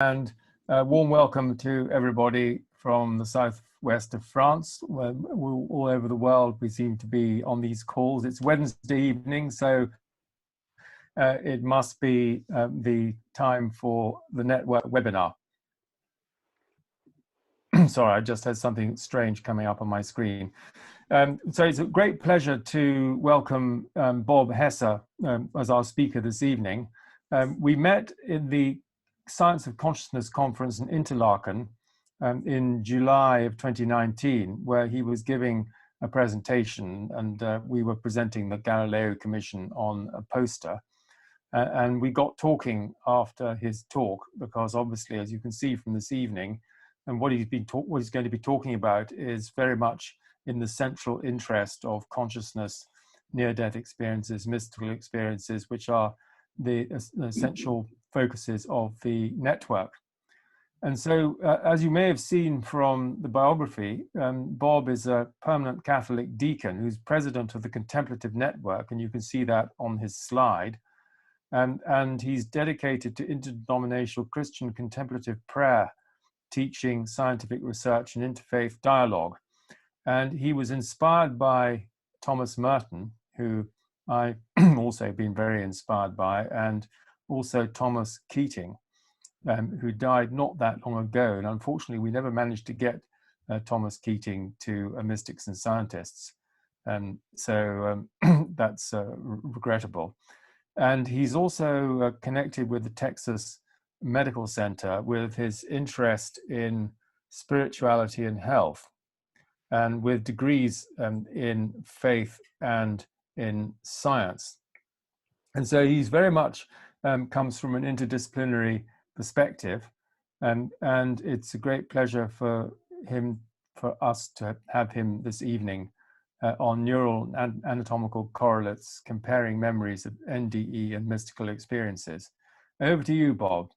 And a warm welcome to everybody from the southwest of France. All over the world, we seem to be on these calls. It's Wednesday evening, so it must be the time for the network webinar. Sorry, I just had something strange coming up on my screen. So it's a great pleasure to welcome Bob Hesse as our speaker this evening. We met in the Science of Consciousness Conference in Interlaken in July of 2019, where he was giving a presentation, and we were presenting the Galileo Commission on a poster. And we got talking after his talk, because obviously, as you can see from this evening, and what he's going to be talking about is very much in the central interest of consciousness, near-death experiences, mystical experiences, which are the essential focuses of the network. And so, as you may have seen from the biography, Bob is a permanent Catholic deacon who's president of the Contemplative Network, and you can see that on his slide. And he's dedicated to interdenominational Christian contemplative prayer, teaching, scientific research, and interfaith dialogue. And he was inspired by Thomas Merton, who I've also been very inspired by, and also Thomas Keating, who died not that long ago. And unfortunately, we never managed to get Thomas Keating to Mystics and Scientists. So that's regrettable. And he's also connected with the Texas Medical Center with his interest in spirituality and health, and with degrees in faith and in science. And so he's very much comes from an interdisciplinary perspective, and it's a great pleasure for us to have him this evening on neural and anatomical correlates, comparing memories of NDE and mystical experiences. Over to you, Bob.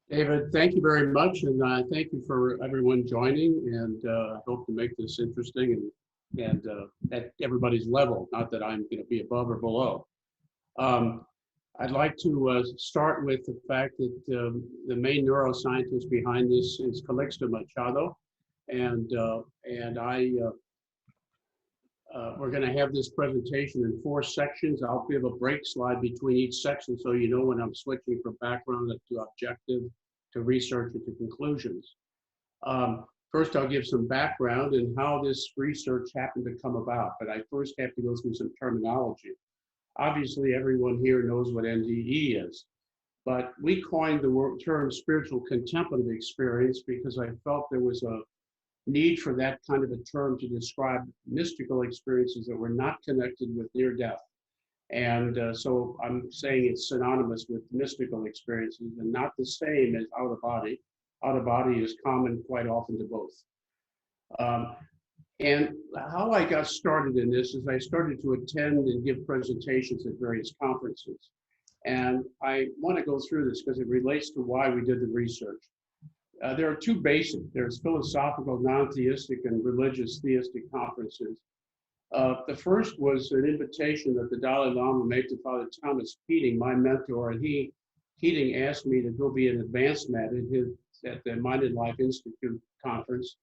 David, thank you very much, and thank you for everyone joining, and I hope to make this interesting and at everybody's level, not that I'm going to be above or below. I'd like to start with the fact that the main neuroscientist behind this is Calixto Machado, and we're going to have this presentation in 4 sections. I'll give a break slide between each section so you know when I'm switching from background to objective, to research, and to conclusions. First, I'll give some background and how this research happened to come about, but I first have to go through some terminology. Obviously, everyone here knows what NDE is, but we coined the term spiritual contemplative experience because I felt there was a need for that kind of a term to describe mystical experiences that were not connected with near death. And so I'm saying it's synonymous with mystical experiences and not the same as out of body. Out of body is common quite often to both. And how I got started in this is I started to attend and give presentations at various conferences. And I want to go through this because it relates to why we did the research. There are 2 basic. There's philosophical, non-theistic, and religious theistic conferences. The first was an invitation that the Dalai Lama made to Father Thomas Keating, my mentor, and Keating asked me to go be an advanced mat at the Minded Life Institute conference.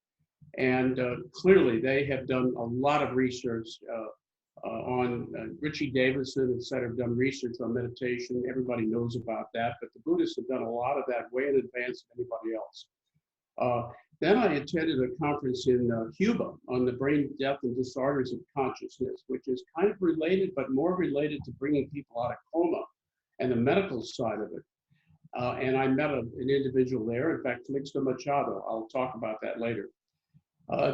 And clearly, they have done a lot of research on Richie Davidson, et cetera, have done research on meditation. Everybody knows about that, but the Buddhists have done a lot of that way in advance of anybody else. Then I attended a conference in Cuba on the brain, death, and disorders of consciousness, which is kind of related, but more related to bringing people out of coma and the medical side of it. And I met an individual there, in fact, Calixto Machado. I'll talk about that later.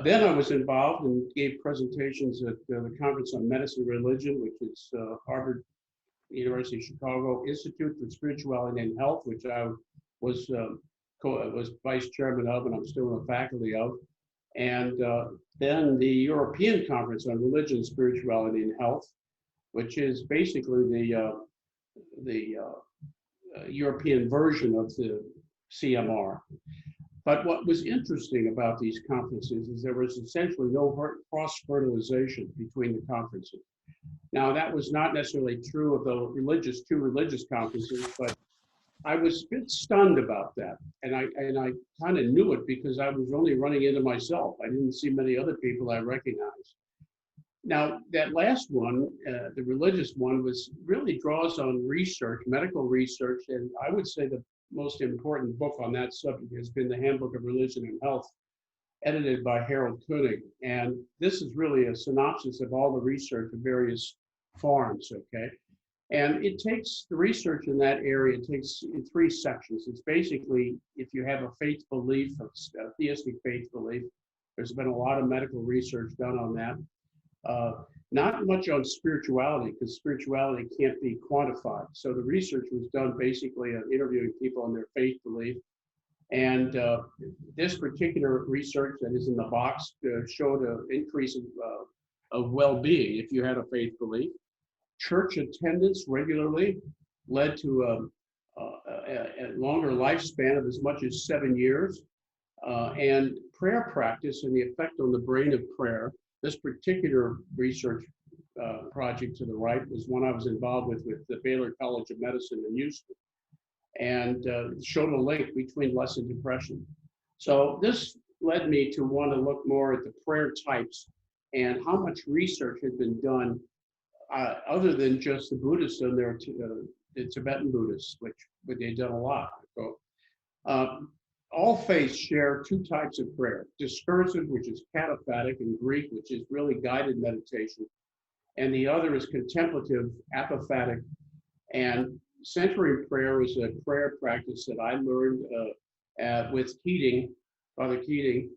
Then I was involved and gave presentations at the Conference on Medicine and Religion, which is Harvard University Chicago Institute for Spirituality and Health, which I was vice chairman of, and I'm still in the faculty of. And then the European Conference on Religion, Spirituality, and Health, which is basically the European version of the CMR. But what was interesting about these conferences is there was essentially no cross-fertilization between the conferences. Now, that was not necessarily true of the 2 religious conferences, but I was a bit stunned about that. And I kind of knew it because I was only running into myself. I didn't see many other people I recognized. Now, that last one, the religious one, really draws on research, medical research, and I would say the most important book on that subject has been the Handbook of Religion and Health, edited by Harold Koenig. And this is really a synopsis of all the research of various farms, okay? And it takes, the research in that area takes in 3 sections. It's basically, if you have a faith belief, a theistic faith belief, there's been a lot of medical research done on that. Not much on spirituality, because spirituality can't be quantified. So the research was done basically on interviewing people on their faith belief. And this particular research that is in the box showed an increase of well-being if you had a faith belief. Church attendance regularly led to a longer lifespan of as much as 7 years. And prayer practice and the effect on the brain of prayer. This particular research project to the right was one I was involved with the Baylor College of Medicine in Houston, and showed a link between less and depression. So this led me to want to look more at the prayer types and how much research had been done other than just the Buddhists and the Tibetan Buddhists, which they've done a lot. So, all faiths share 2 types of prayer: discursive, which is cataphatic in Greek, which is really guided meditation, and the other is contemplative, apophatic. And centering prayer is a prayer practice that I learned with Keating, Father Keating,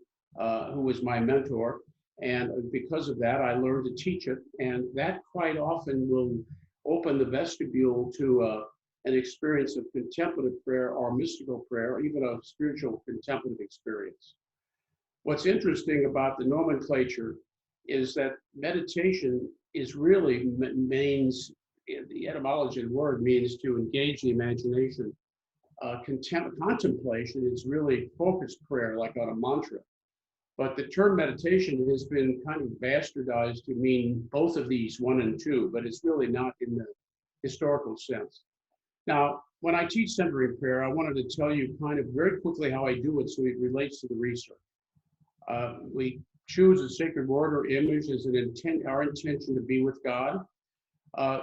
who was my mentor. And because of that, I learned to teach it. And that quite often will open the vestibule to an experience of contemplative prayer or mystical prayer, or even a spiritual contemplative experience. What's interesting about the nomenclature is that meditation is really means, the etymology of the word means to engage the imagination. Contemplation is really focused prayer, like on a mantra. But the term meditation has been kind of bastardized to mean both of these, 1 and 2, but it's really not in the historical sense. Now, when I teach centering prayer, I wanted to tell you kind of very quickly how I do it so it relates to the research. We choose a sacred word or image as our intention to be with God.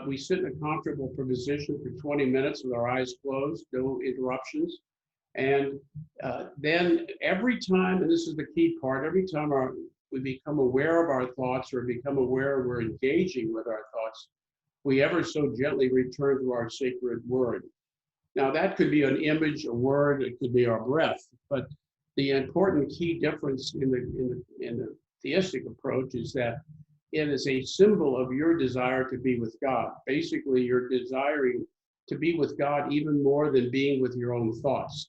We sit in a comfortable position for 20 minutes with our eyes closed, no interruptions. And then every time, and this is the key part, every time we become aware of our thoughts or become aware we're engaging with our thoughts, we ever so gently return to our sacred word. Now that could be an image, a word, it could be our breath, but the important key difference in the theistic approach is that it is a symbol of your desire to be with God. Basically, you're desiring to be with God even more than being with your own thoughts.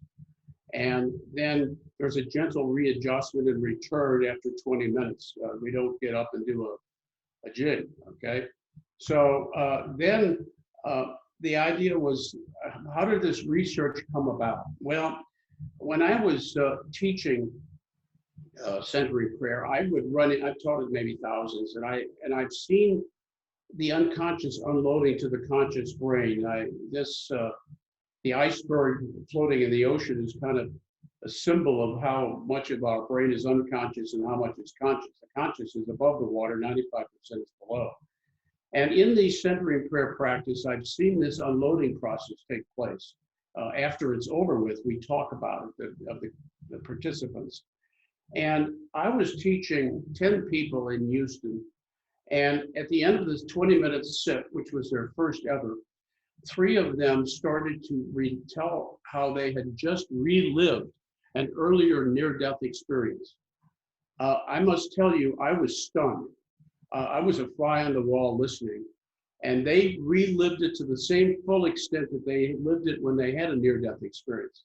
And then there's a gentle readjustment and return after 20 minutes. We don't get up and do a jig, okay? So then the idea was, how did this research come about? Well, when I was teaching centering prayer, I would run it, I've taught it maybe thousands, and I've seen the unconscious unloading to the conscious brain. The iceberg floating in the ocean is kind of a symbol of how much of our brain is unconscious and how much is conscious. The conscious is above the water, 95% is below. And in the centering prayer practice, I've seen this unloading process take place. After it's over with, we talk about it, the participants. And I was teaching 10 people in Houston. And at the end of this 20-minute sit, which was their first ever, 3 of them started to retell how they had just relived an earlier near-death experience. I must tell you, I was stunned. I was a fly on the wall listening, and they relived it to the same full extent that they lived it when they had a near-death experience.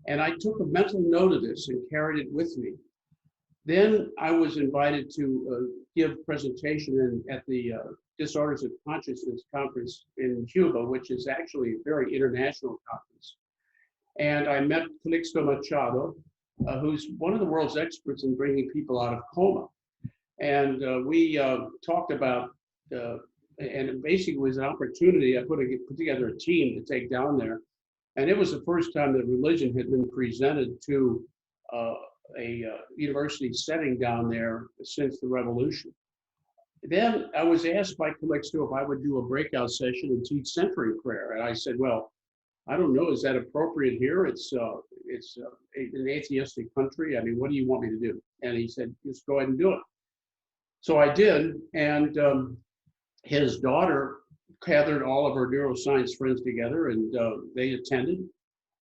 And I took a mental note of this and carried it with me. Then I was invited to give presentation at the Disorders of Consciousness conference in Cuba, which is actually a very international conference. And I met Calixto Machado, who's one of the world's experts in bringing people out of coma. And we talked about, and it basically was an opportunity. I put together a team to take down there And it was the first time that religion had been presented to a university setting down there since the revolution. Then I was asked by Calixto if I would do a breakout session and teach century prayer. And I said, well, I don't know, is that appropriate here? It's an atheistic country. I mean, what do you want me to do? And he said, just go ahead and do it. So I did, and his daughter gathered all of her neuroscience friends together, and they attended.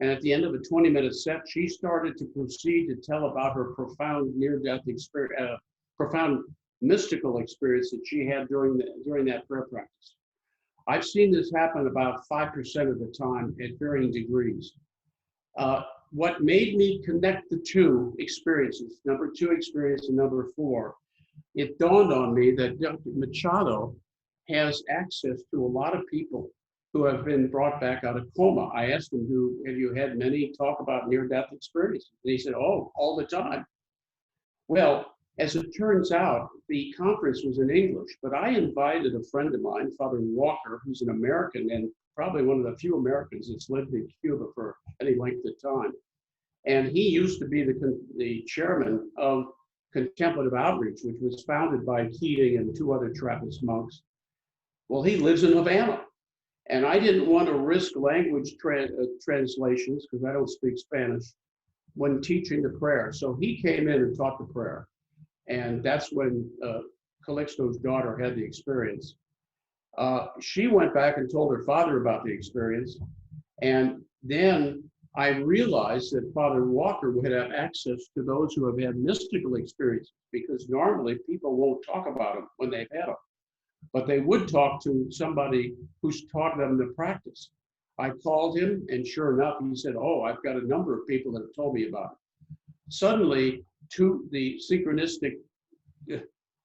And at the end of a 20-minute set, she started to proceed to tell about her profound near-death experience, profound mystical experience that she had during that prayer practice. I've seen this happen about 5% of the time at varying degrees. What made me connect the two experiences, number 2 experience and number 4, it dawned on me that Dr. Machado has access to a lot of people who have been brought back out of coma. I asked him, have you had many talk about near-death experiences? And he said, oh, all the time. Well, as it turns out, the conference was in English, but I invited a friend of mine, Father Walker, who's an American and probably one of the few Americans that's lived in Cuba for any length of time. And he used to be the chairman of Contemplative Outreach, which was founded by Keating and 2 other Trappist monks. Well, he lives in Havana. And I didn't want to risk language translations, because I don't speak Spanish, when teaching the prayer. So he came in and taught the prayer. And that's when Calixto's daughter had the experience. She went back and told her father about the experience. And then I realized that Father Walker would have access to those who have had mystical experiences, because normally people won't talk about them when they've had them, but they would talk to somebody who's taught them the practice. I called him, and sure enough, he said, oh, I've got a number of people that have told me about it. Suddenly, the synchronistic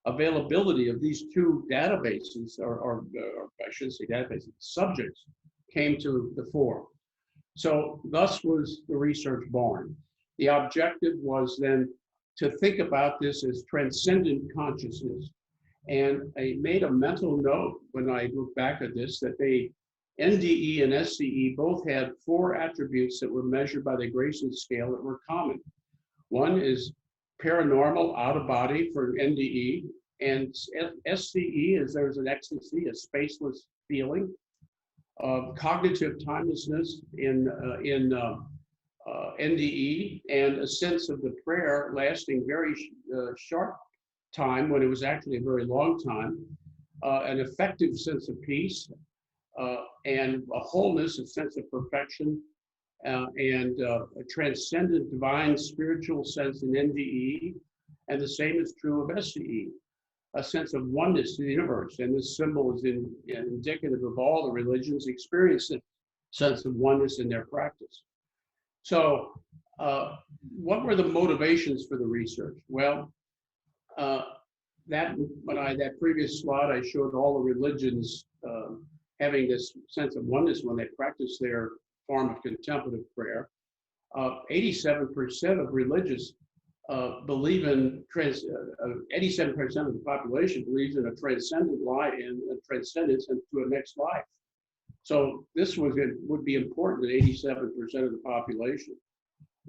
availability of these 2 databases, or I shouldn't say databases, subjects, came to the fore. So thus was the research born. The objective was then to think about this as transcendent consciousness. And I made a mental note when I look back at this that NDE and SCE both had 4 attributes that were measured by the Grayson scale that were common. One is paranormal, out of body for NDE, and SCE is there's an ecstasy, a spaceless feeling, of cognitive timelessness in NDE, and a sense of the prayer lasting very short time when it was actually a very long time, an effective sense of peace, and a wholeness, a sense of perfection, and a transcendent divine spiritual sense in NDE, and the same is true of SCE, a sense of oneness to the universe. And this symbol is indicative of all the religions experiencing sense of oneness in their practice. So what were the motivations for the research? Well, that previous slide, I showed all the religions having this sense of oneness when they practice their form of contemplative prayer. 87% of religious believe in 87% of the population believes in a transcendent life and a transcendence into a next life. So this would be important to 87% of the population.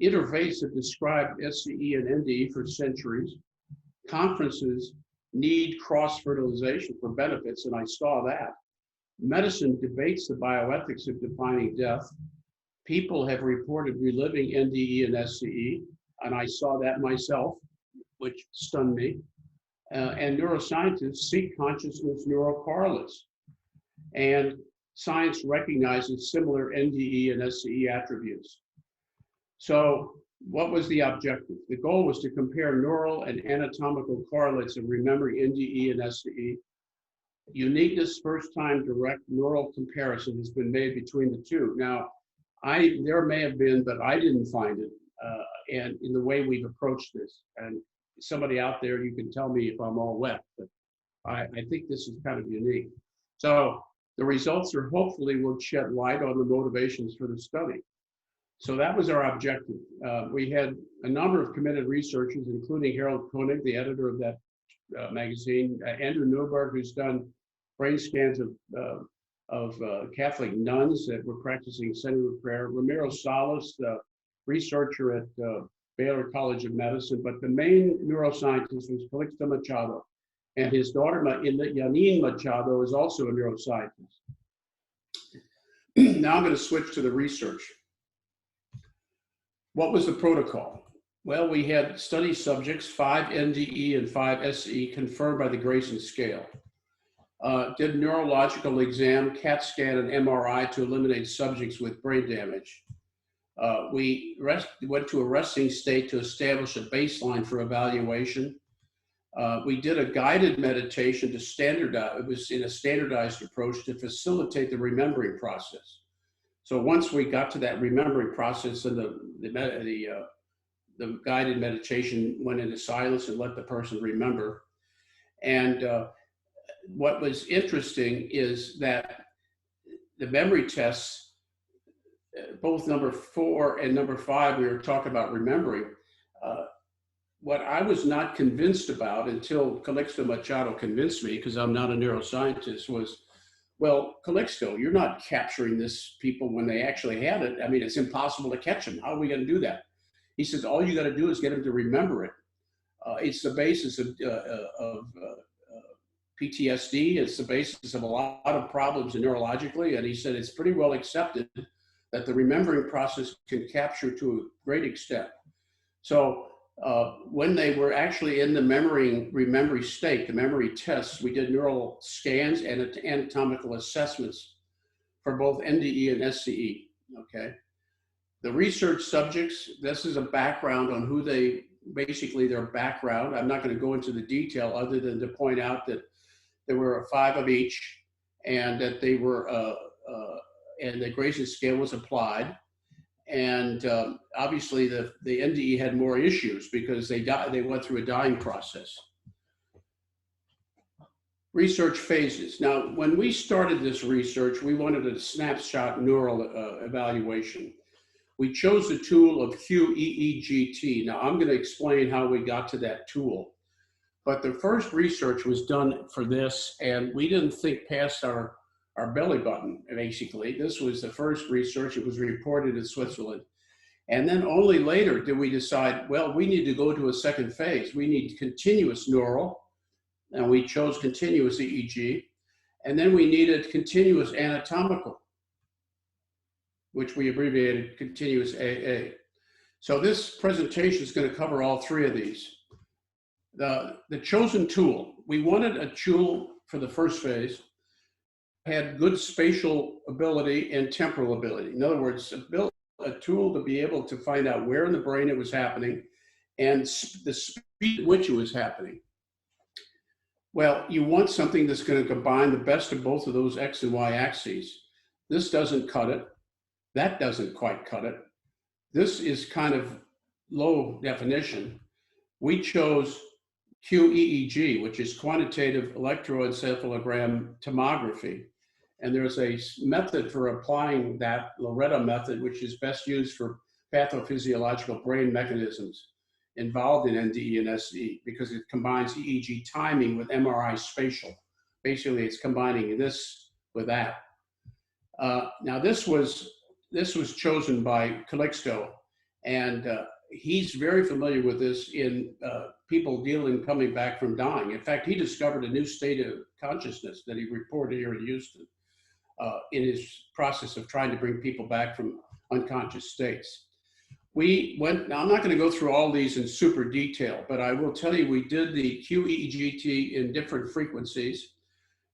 Interfaiths have described SCE and NDE for centuries. Conferences need cross-fertilization for benefits, and I saw that. Medicine debates the bioethics of defining death. People have reported reliving NDE and SCE, and I saw that myself, which stunned me. And neuroscientists seek consciousness neurocorrelates. And science recognizes similar NDE and SCE attributes. So what was the objective? The goal was to compare neural and anatomical correlates of remembering NDE and SCE. Uniqueness, first-time direct neural comparison has been made between the 2. Now, there may have been, but I didn't find it, and in the way we've approached this. And somebody out there, you can tell me if I'm all wet, but I think this is kind of unique. So the results are hopefully will shed light on the motivations for the study. So that was our objective. We had a number of committed researchers, including Harold Koenig, the editor of that magazine, Andrew Newberg, who's done brain scans of Catholic nuns that were practicing centered prayer. Ramiro Salas, the researcher at Baylor College of Medicine, but the main neuroscientist was Calixto Machado. And his daughter, Janine Machado, is also a neuroscientist. Now I'm going to switch to the research. What was the protocol? Well, we had study subjects, 5 NDE and 5 SCE, confirmed by the Grayson scale. Did neurological exam, CAT scan, and MRI to eliminate subjects with brain damage. We went to a resting state to establish a baseline for evaluation. We did a guided meditation to standardize, it was in a standardized approach to facilitate the remembering process. So once we got to that remembering process and the guided meditation went into silence and let the person remember. And what was interesting is that the memory tests, both number 4 and number 5, we were talking about remembering. What I was not convinced about until Calixto Machado convinced me, because I'm not a neuroscientist, was, well, Calixto, you're not capturing this people when they actually had it. I mean, it's impossible to catch them. How are we going to do that? He says, all you got to do is get them to remember it. It's the basis of PTSD. It's the basis of a lot of problems neurologically. And he said, it's pretty well accepted that the remembering process can capture to a great extent. So when they were actually in the memory state, the memory tests, we did neural scans and anatomical assessments for both NDE and SCE, okay? The research subjects, this is a background on who they, basically their background. I'm not going to go into the detail other than to point out that there were 5 of each and that they were, and the Grayson scale was applied. And obviously the NDE had more issues because they went through a dying process. Research phases. Now, when we started this research, we wanted a snapshot neural evaluation. We chose the tool of QEEGT. Now, I'm going to explain how we got to that tool. But the first research was done for this, and we didn't think past our belly button, basically. This was the first research. It was reported in Switzerland. And then only later did we decide, well, we need to go to a second phase. We need continuous neural, and we chose continuous EEG. And then we needed continuous anatomical, which we abbreviated continuous AA. So this presentation is going to cover all 3 of these. The chosen tool, we wanted a tool for the first phase, had good spatial ability and temporal ability. In other words, a tool to be able to find out where in the brain it was happening and the speed at which it was happening. Well, you want something that's going to combine the best of both of those X and Y axes. This doesn't cut it. That doesn't quite cut it. This is kind of low definition. We chose QEEG, which is quantitative electroencephalogram tomography. And there's a method for applying that, Loretto method, which is best used for pathophysiological brain mechanisms involved in NDE and SCE, because it combines EEG timing with MRI spatial. Basically, it's combining this with that. Now, this was chosen by Calixto, and he's very familiar with this in people coming back from dying. In fact, he discovered a new state of consciousness that he reported here in Houston in his process of trying to bring people back from unconscious states. Now I'm not going to go through all these in super detail, but I will tell you we did the QEEGT in different frequencies.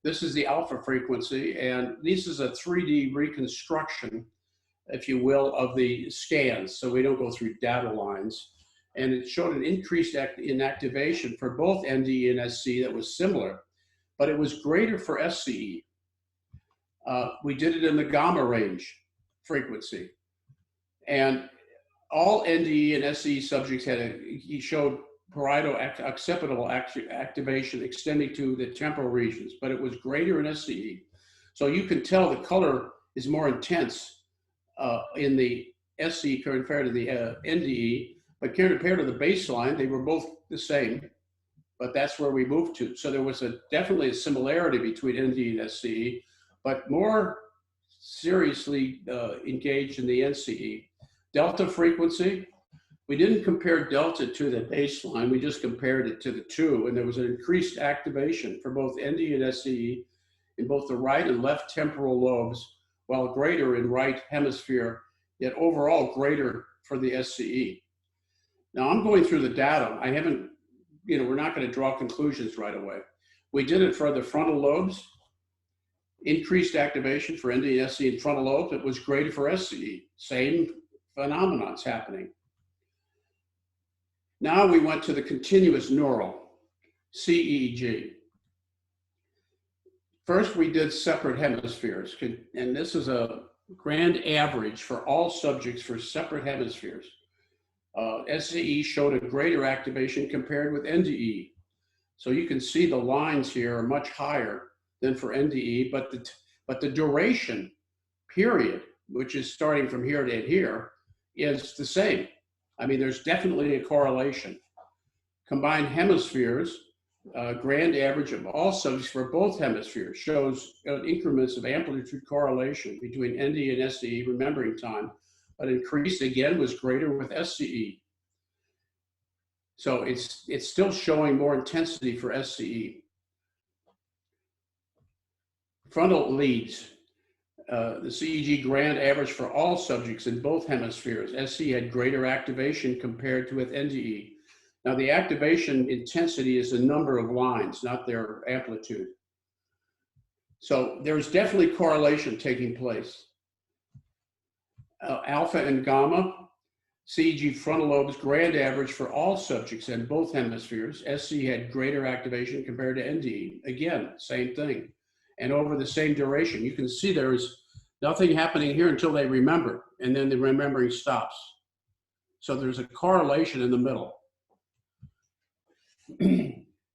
This is the alpha frequency, and this is a 3D reconstruction, if you will, of the scans, so we don't go through data lines. And it showed an increased inactivation for both NDE and SCE that was similar, but it was greater for SCE. We did it in the gamma range frequency. And all NDE and SCE subjects he showed parietal occipital activation extending to the temporal regions, but it was greater in SCE. So you can tell the color is more intense in the SCE compared to the NDE, but compared to the baseline, they were both the same, but that's where we moved to. So there was definitely a similarity between NDE and SCE, but more seriously engaged in the NCE. Delta frequency, we didn't compare delta to the baseline, we just compared it to the two, and there was an increased activation for both NDE and SCE in both the right and left temporal lobes, while greater in right hemisphere, yet overall greater for the SCE. Now I'm going through the data. I haven't, we're not going to draw conclusions right away. We did it for the frontal lobes, increased activation for NDE and SCE in frontal lobes. It was greater for SCE. Same phenomenon's happening. Now we went to the continuous neural, CEEG. First, we did separate hemispheres, and this is a grand average for all subjects for separate hemispheres. SCE showed a greater activation compared with NDE. So you can see the lines here are much higher than for NDE, but the duration period, which is starting from here to here, is the same. I mean, there's definitely a correlation. Combined hemispheres, grand average of all subjects for both hemispheres shows increments of amplitude correlation between NDE and SCE remembering time, but increase again was greater with SCE. So it's still showing more intensity for SCE. Frontal leads, the CEG grand average for all subjects in both hemispheres. SCE had greater activation compared to with NDE. Now the activation intensity is the number of lines, not their amplitude. So there's definitely correlation taking place. Alpha and gamma, CEG frontal lobes grand average for all subjects in both hemispheres. SCE had greater activation compared to NDE. Again, same thing. And over the same duration. You can see there is nothing happening here until they remember, and then the remembering stops. So there's a correlation in the middle.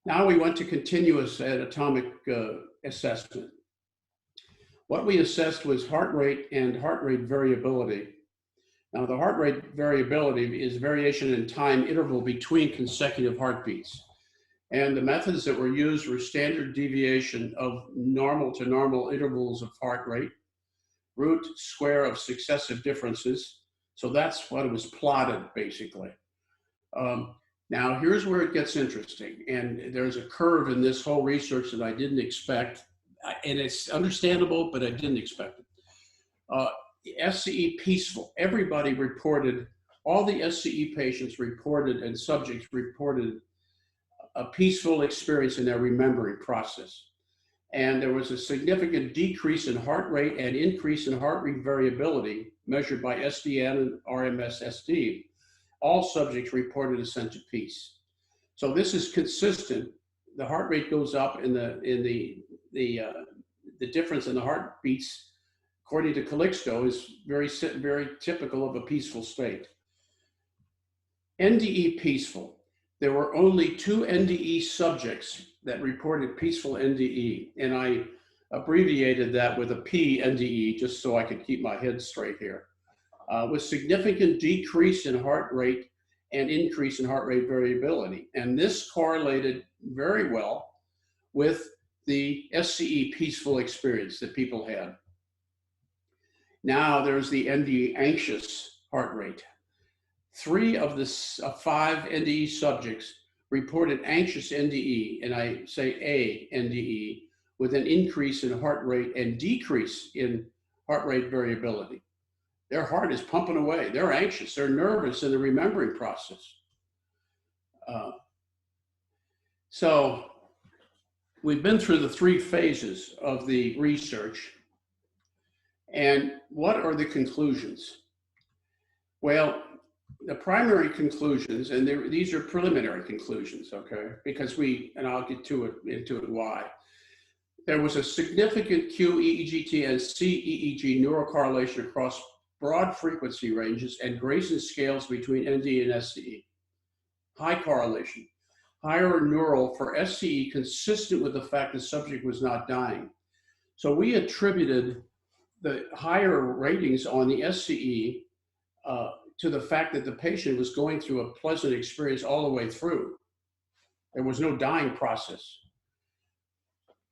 Now we went to continuous anatomic assessment. What we assessed was heart rate and heart rate variability. Now the heart rate variability is variation in time interval between consecutive heartbeats. And the methods that were used were standard deviation of normal to normal intervals of heart rate, root square of successive differences. So that's what it was plotted, basically. Now, here's where it gets interesting. And there's a curve in this whole research that I didn't expect. And it's understandable, but I didn't expect it. SCE peaceful. Everybody reported, all the SCE patients reported and subjects reported a peaceful experience in their remembering process. And there was a significant decrease in heart rate and increase in heart rate variability measured by SDN and RMS-SD. All subjects reported a sense of peace. So this is consistent. The heart rate goes up and the difference in the heartbeats, according to Calixto, is very typical of a peaceful state. NDE peaceful. There were only 2 NDE subjects that reported peaceful NDE, and I abbreviated that with a P NDE just so I could keep my head straight here. With significant decrease in heart rate and increase in heart rate variability. And this correlated very well with the SCE peaceful experience that people had. Now there's the NDE anxious heart rate. 3 of the 5 NDE subjects reported anxious NDE, and I say A NDE, with an increase in heart rate and decrease in heart rate variability. Their heart is pumping away. They're anxious. They're nervous in the remembering process. So we've been through the 3 phases of the research. And what are the conclusions? Well, the primary conclusions, and these are preliminary conclusions, okay? Because and I'll get into it why. There was a significant QEEGT and CEEG neurocorrelation across broad frequency ranges and Grayson scales between NDE and SCE. High correlation. Higher neural for SCE consistent with the fact the subject was not dying. So we attributed the higher ratings on the SCE to the fact that the patient was going through a pleasant experience all the way through. There was no dying process.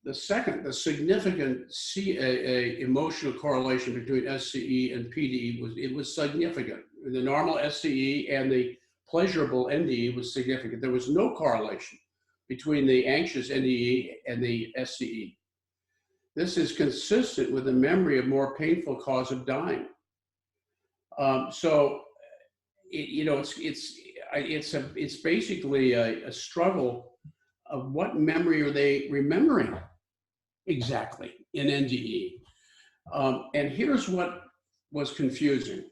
the significant CAA emotional correlation between SCE and PDE was significant. The normal SCE and the pleasurable NDE was significant. There was no correlation between the anxious NDE and the SCE. This is consistent with the memory of more painful cause of dying. So, it's basically a struggle of what memory are they remembering exactly in NDE. And here's what was confusing.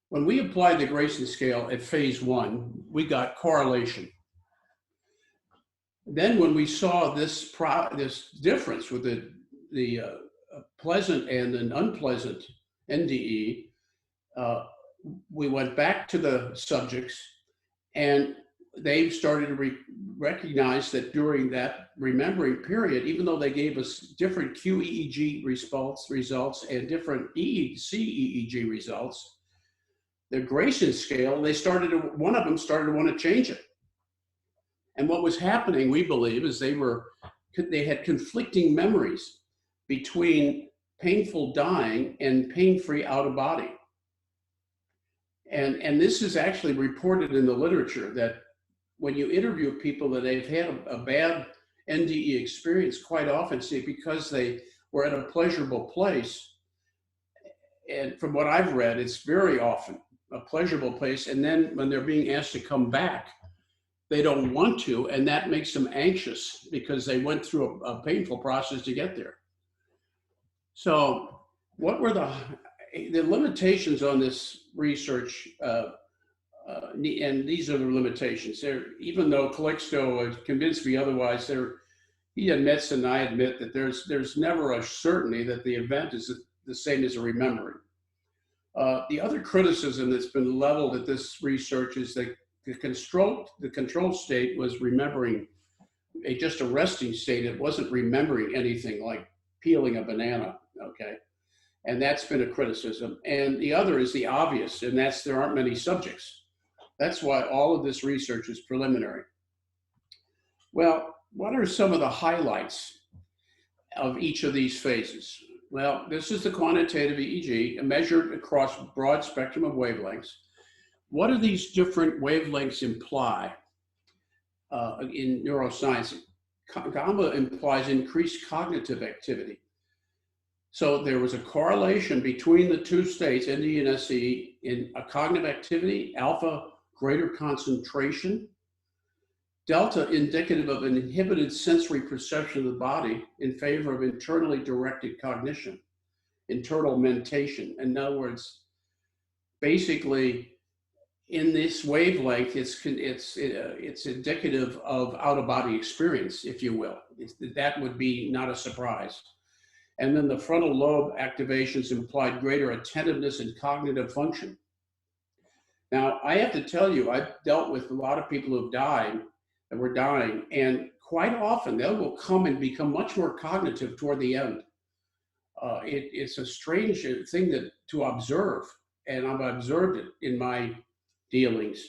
When we applied the Grayson scale at phase 1, we got correlation. Then when we saw this difference with the pleasant and an unpleasant NDE, we went back to the subjects, and they started to recognize that during that remembering period, even though they gave us different QEEG results and different CEEG results, the Grayson scale, one of them started to want to change it. And what was happening, we believe, is they had conflicting memories between painful dying and pain-free out of body. And this is actually reported in the literature that when you interview people that they've had a bad NDE experience, quite often see because they were at a pleasurable place. And from what I've read, it's very often a pleasurable place. And then when they're being asked to come back, they don't want to, and that makes them anxious because they went through a painful process to get there. So what were the limitations on this research? And these are the limitations. Even though Calixto convinced me otherwise, he admits and I admit that there's never a certainty that the event is the same as a remembering. The other criticism that's been leveled at this research is that the control state was remembering just a resting state. It wasn't remembering anything like peeling a banana, okay? And that's been a criticism. And the other is the obvious, and that's there aren't many subjects. That's why all of this research is preliminary. Well, what are some of the highlights of each of these phases? Well, this is the quantitative EEG measured across a broad spectrum of wavelengths. What do these different wavelengths imply in neuroscience? Gamma implies increased cognitive activity. So there was a correlation between the two states, NDE and SCE, in a cognitive activity, alpha, greater concentration, delta indicative of an inhibited sensory perception of the body in favor of internally directed cognition, internal mentation. In other words, basically, in this wavelength, it's indicative of out-of-body experience, if you will. That would be not a surprise. And then the frontal lobe activations implied greater attentiveness and cognitive function. Now, I have to tell you, I've dealt with a lot of people who've died, and were dying, and quite often they will come and become much more cognitive toward the end. It's a strange thing to observe, and I've observed it in my dealings.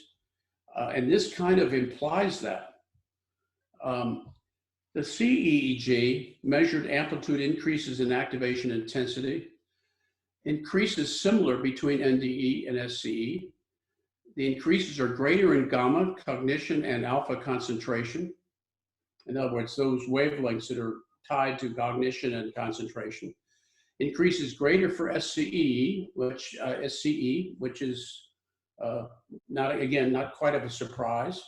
And this kind of implies that. The CEEG measured amplitude increases in activation intensity, increases similar between NDE and SCE. The increases are greater in gamma, cognition, and alpha concentration. In other words, those wavelengths that are tied to cognition and concentration. Increases greater for SCE, which is not quite of a surprise.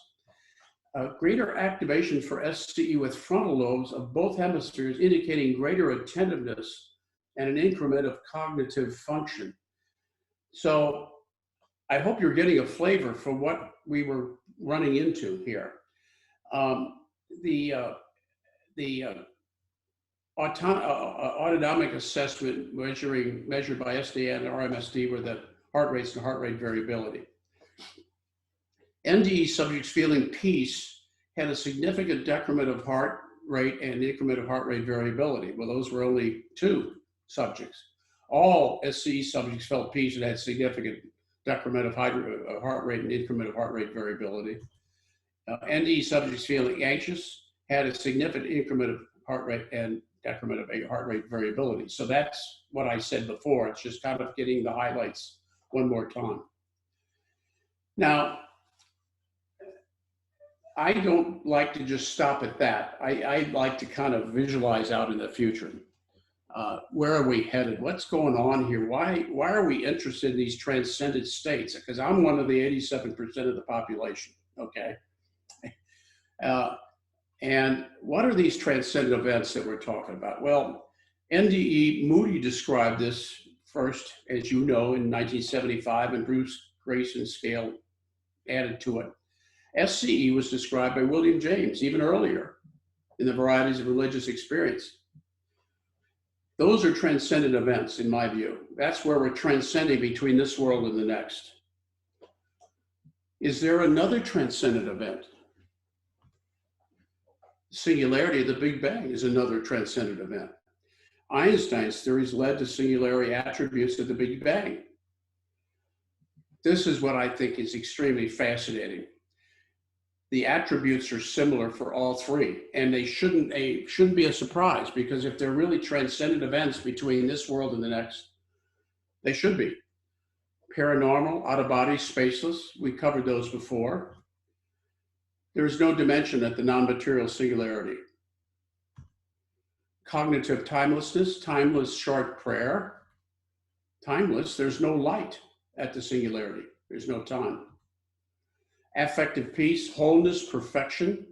Greater activation for SCE with frontal lobes of both hemispheres, indicating greater attentiveness and an increment of cognitive function. So I hope you're getting a flavor for what we were running into here. The autonomic assessment measured by SDN and RMSD were the heart rates and heart rate variability. NDE subjects feeling peace had a significant decrement of heart rate and increment of heart rate variability. Well, those were only 2 subjects. All SCE subjects felt peace and had significant decrement of heart rate and increment of heart rate variability. NDE subjects feeling anxious had a significant increment of heart rate and decrement of heart rate variability. So that's what I said before. It's just kind of getting the highlights one more time. Now, I don't like to just stop at that. I like to kind of visualize out in the future. Where are we headed? What's going on here? Why are we interested in these transcendent states? Because I'm one of the 87% of the population, okay? And what are these transcendent events that we're talking about? Well, NDE, Moody described this first, as you know, in 1975, and Bruce Grayson's scale added to it. SCE was described by William James even earlier in the Varieties of Religious Experience. Those are transcendent events, in my view. That's where we're transcending between this world and the next. Is there another transcendent event? Singularity of the Big Bang is another transcendent event. Einstein's theories led to singularity attributes of the Big Bang. This is what I think is extremely fascinating. The attributes are similar for all three, and they shouldn't be a surprise, because if they're really transcendent events between this world and the next, they should be. Paranormal, out-of-body, spaceless, we covered those before. There is no dimension at the non-material singularity. Cognitive timelessness, timeless short prayer. Timeless, there's no light at the singularity. There's no time. Affective peace, wholeness, perfection.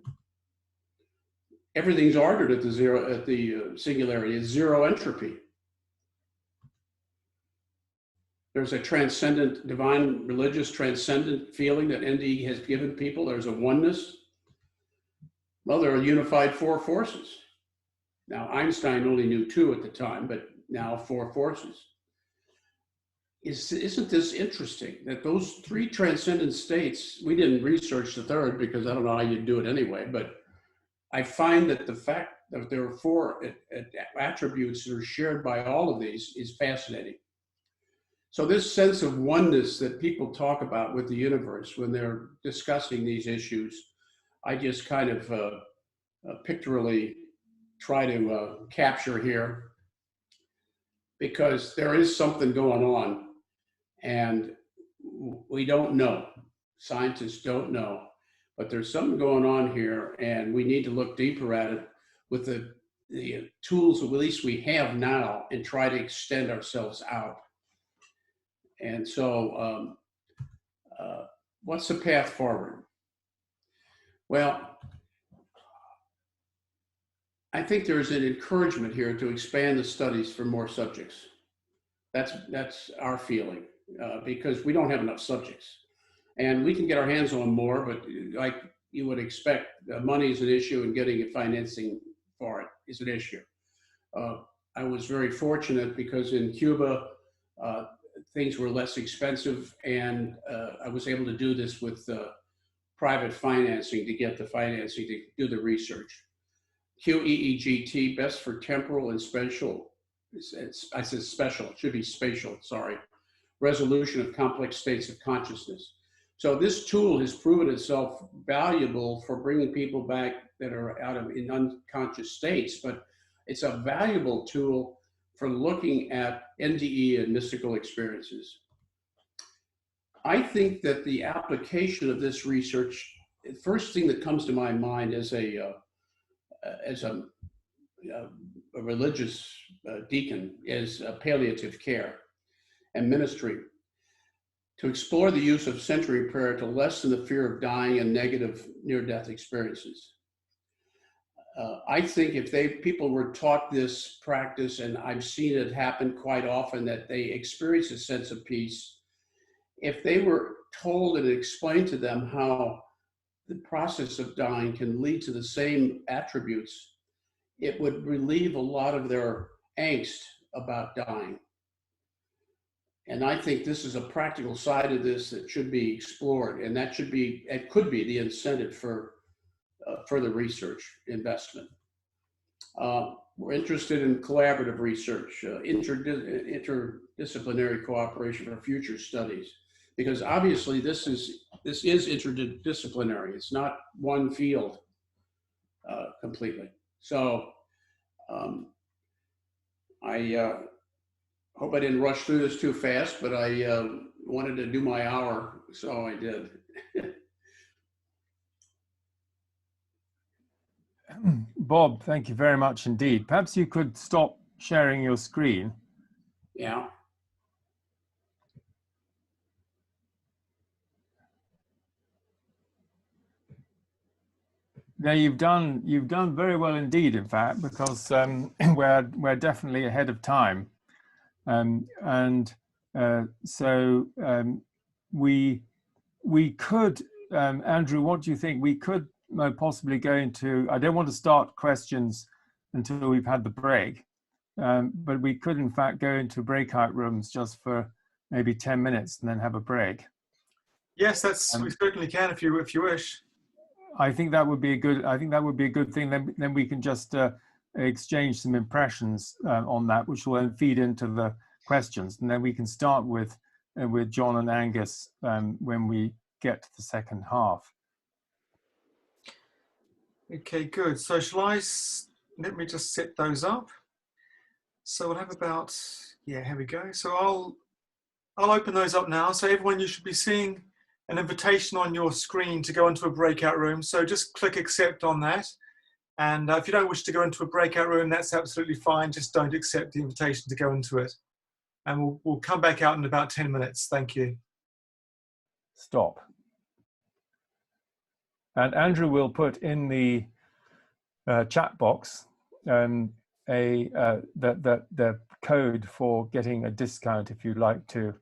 Everything's ordered at the singularity. It's zero entropy. There's a transcendent, divine, religious, transcendent feeling that NDE has given people. There's a oneness. Well, there are unified four forces. Now, Einstein only knew two at the time, but now four forces. Isn't this interesting that those three transcendent states, we didn't research the third because I don't know how you'd do it anyway, but I find that the fact that there are four attributes that are shared by all of these is fascinating. So this sense of oneness that people talk about with the universe when they're discussing these issues, I just kind of pictorially try to capture here, because there is something going on. And we don't know, scientists don't know, but there's something going on here, and we need to look deeper at it with the tools at least we have now, and try to extend ourselves out. And so what's the path forward? Well, I think there's an encouragement here to expand the studies for more subjects. That's our feeling. Because we don't have enough subjects, and we can get our hands on more, but like you would expect, money is an issue, and getting financing for it is an issue. I was very fortunate because in Cuba, things were less expensive, and I was able to do this with private financing to get the financing to do the research. QEEGT, best for temporal and spatial. I said special, it should be spatial, sorry. Resolution of complex states of consciousness. So this tool has proven itself valuable for bringing people back that are in unconscious states, but it's a valuable tool for looking at NDE and mystical experiences. I think that the application of this research, the first thing that comes to my mind as a religious deacon is palliative care and ministry, to explore the use of century prayer to lessen the fear of dying and negative near-death experiences. I think if people were taught this practice, and I've seen it happen quite often, that they experience a sense of peace, if they were told and explained to them how the process of dying can lead to the same attributes, it would relieve a lot of their angst about dying. And I think this is a practical side of this that should be explored, and that could be the incentive for further research investment. We're interested in collaborative research, interdisciplinary cooperation for future studies, because obviously this is interdisciplinary. It's not one field completely. So I hope I didn't rush through this too fast, but I wanted to do my hour, so I did. Bob, thank you very much indeed. Perhaps you could stop sharing your screen. Yeah. Now you've done very well indeed, in fact, because we're definitely ahead of time, so we could, Andrew, what do you think? We could possibly go into, I don't want to start questions until we've had the break, but we could in fact go into breakout rooms just for maybe 10 minutes and then have a break. Yes, we certainly can if you wish. I think that would be a good. I think that would be a good thing. Then we can just exchange some impressions on that, which will then feed into the questions, and then we can start with John and Angus when we get to the second half. Okay, good. So let me just set those up. So we'll have about, yeah, here we go. So I'll open those up now. So everyone, you should be seeing an invitation on your screen to go into a breakout room. So just click accept on that. And if you don't wish to go into a breakout room, that's absolutely fine. Just don't accept the invitation to go into it. And we'll come back out in about 10 minutes. Thank you. Stop. And Andrew will put in the chat box the code for getting a discount if you'd like to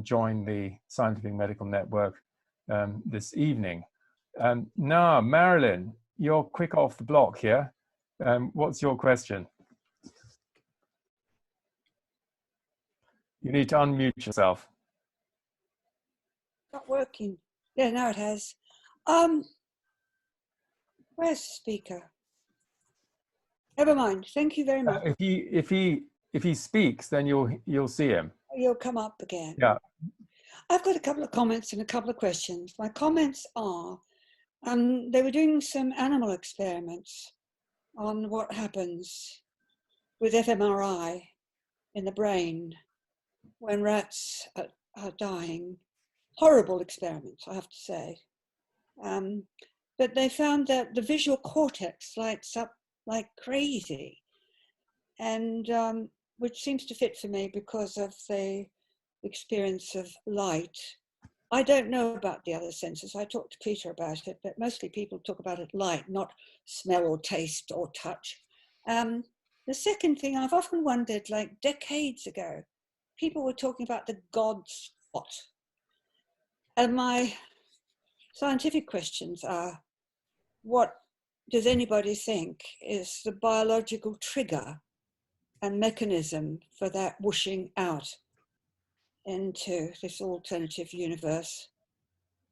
join the Scientific Medical Network this evening. Now, Marilyn, you're quick off the block here. What's your question? You need to unmute yourself. Not working. Yeah, now it has. Where's the speaker? Never mind. Thank you very much. If he speaks, then you'll see him. You'll come up again. Yeah. I've got a couple of comments and a couple of questions. My comments are, they were doing some animal experiments on what happens with fMRI in the brain when rats are dying. Horrible experiments, I have to say. But they found that the visual cortex lights up like crazy, and which seems to fit for me because of the experience of light. I don't know about the other senses. I talked to Peter about it, but mostly people talk about it light, not smell or taste or touch. The second thing, I've often wondered, like decades ago, people were talking about the God spot. And my scientific questions are, what does anybody think is the biological trigger and mechanism for that whooshing out into this alternative universe?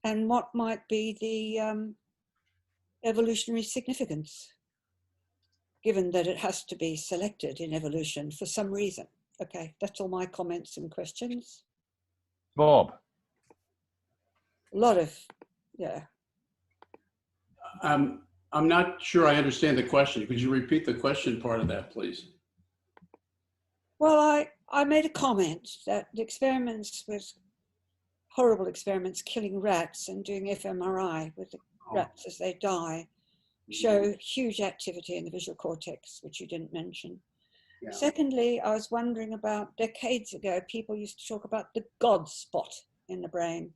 And what might be the evolutionary significance, given that it has to be selected in evolution for some reason? Okay, that's all my comments and questions. Bob. A lot of, yeah. I'm not sure I understand the question. Could you repeat the question part of that, please? Well, I made a comment that the experiments with horrible experiments killing rats and doing fMRI with the rats as they die show huge activity in the visual cortex, which you didn't mention. Yeah. Secondly, I was wondering about decades ago, people used to talk about the God spot in the brain.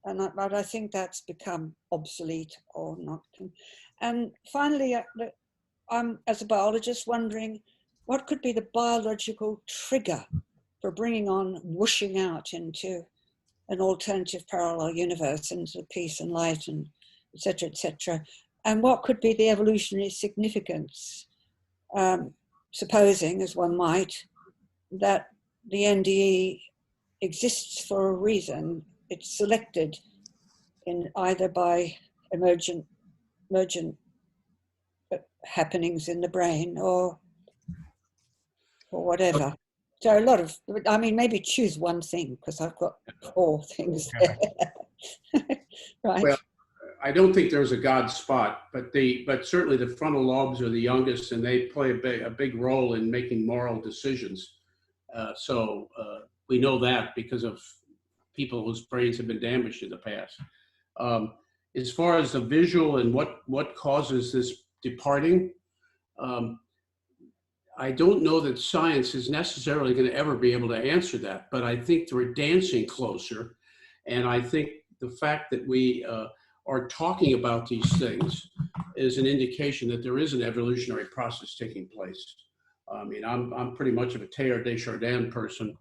But I think that's become obsolete or not. And finally, I'm, as a biologist, wondering what could be the biological trigger for bringing on whooshing out into an alternative parallel universe, into peace and light and et cetera, et cetera. And what could be the evolutionary significance, supposing, as one might, that the NDE exists for a reason. It's selected in either by emergent happenings in the brain or whatever. So a lot of, I mean, maybe choose one thing because I've got 4 things there. Right. Well, I don't think there's a God spot, but certainly the frontal lobes are the youngest, and they play a big role in making moral decisions. So we know that because of people whose brains have been damaged in the past. As far as the visual and what causes this departing, I don't know that science is necessarily going to ever be able to answer that, but I think we're dancing closer. And I think the fact that we are talking about these things is an indication that there is an evolutionary process taking place. I mean, I'm pretty much of a Teilhard de Chardin person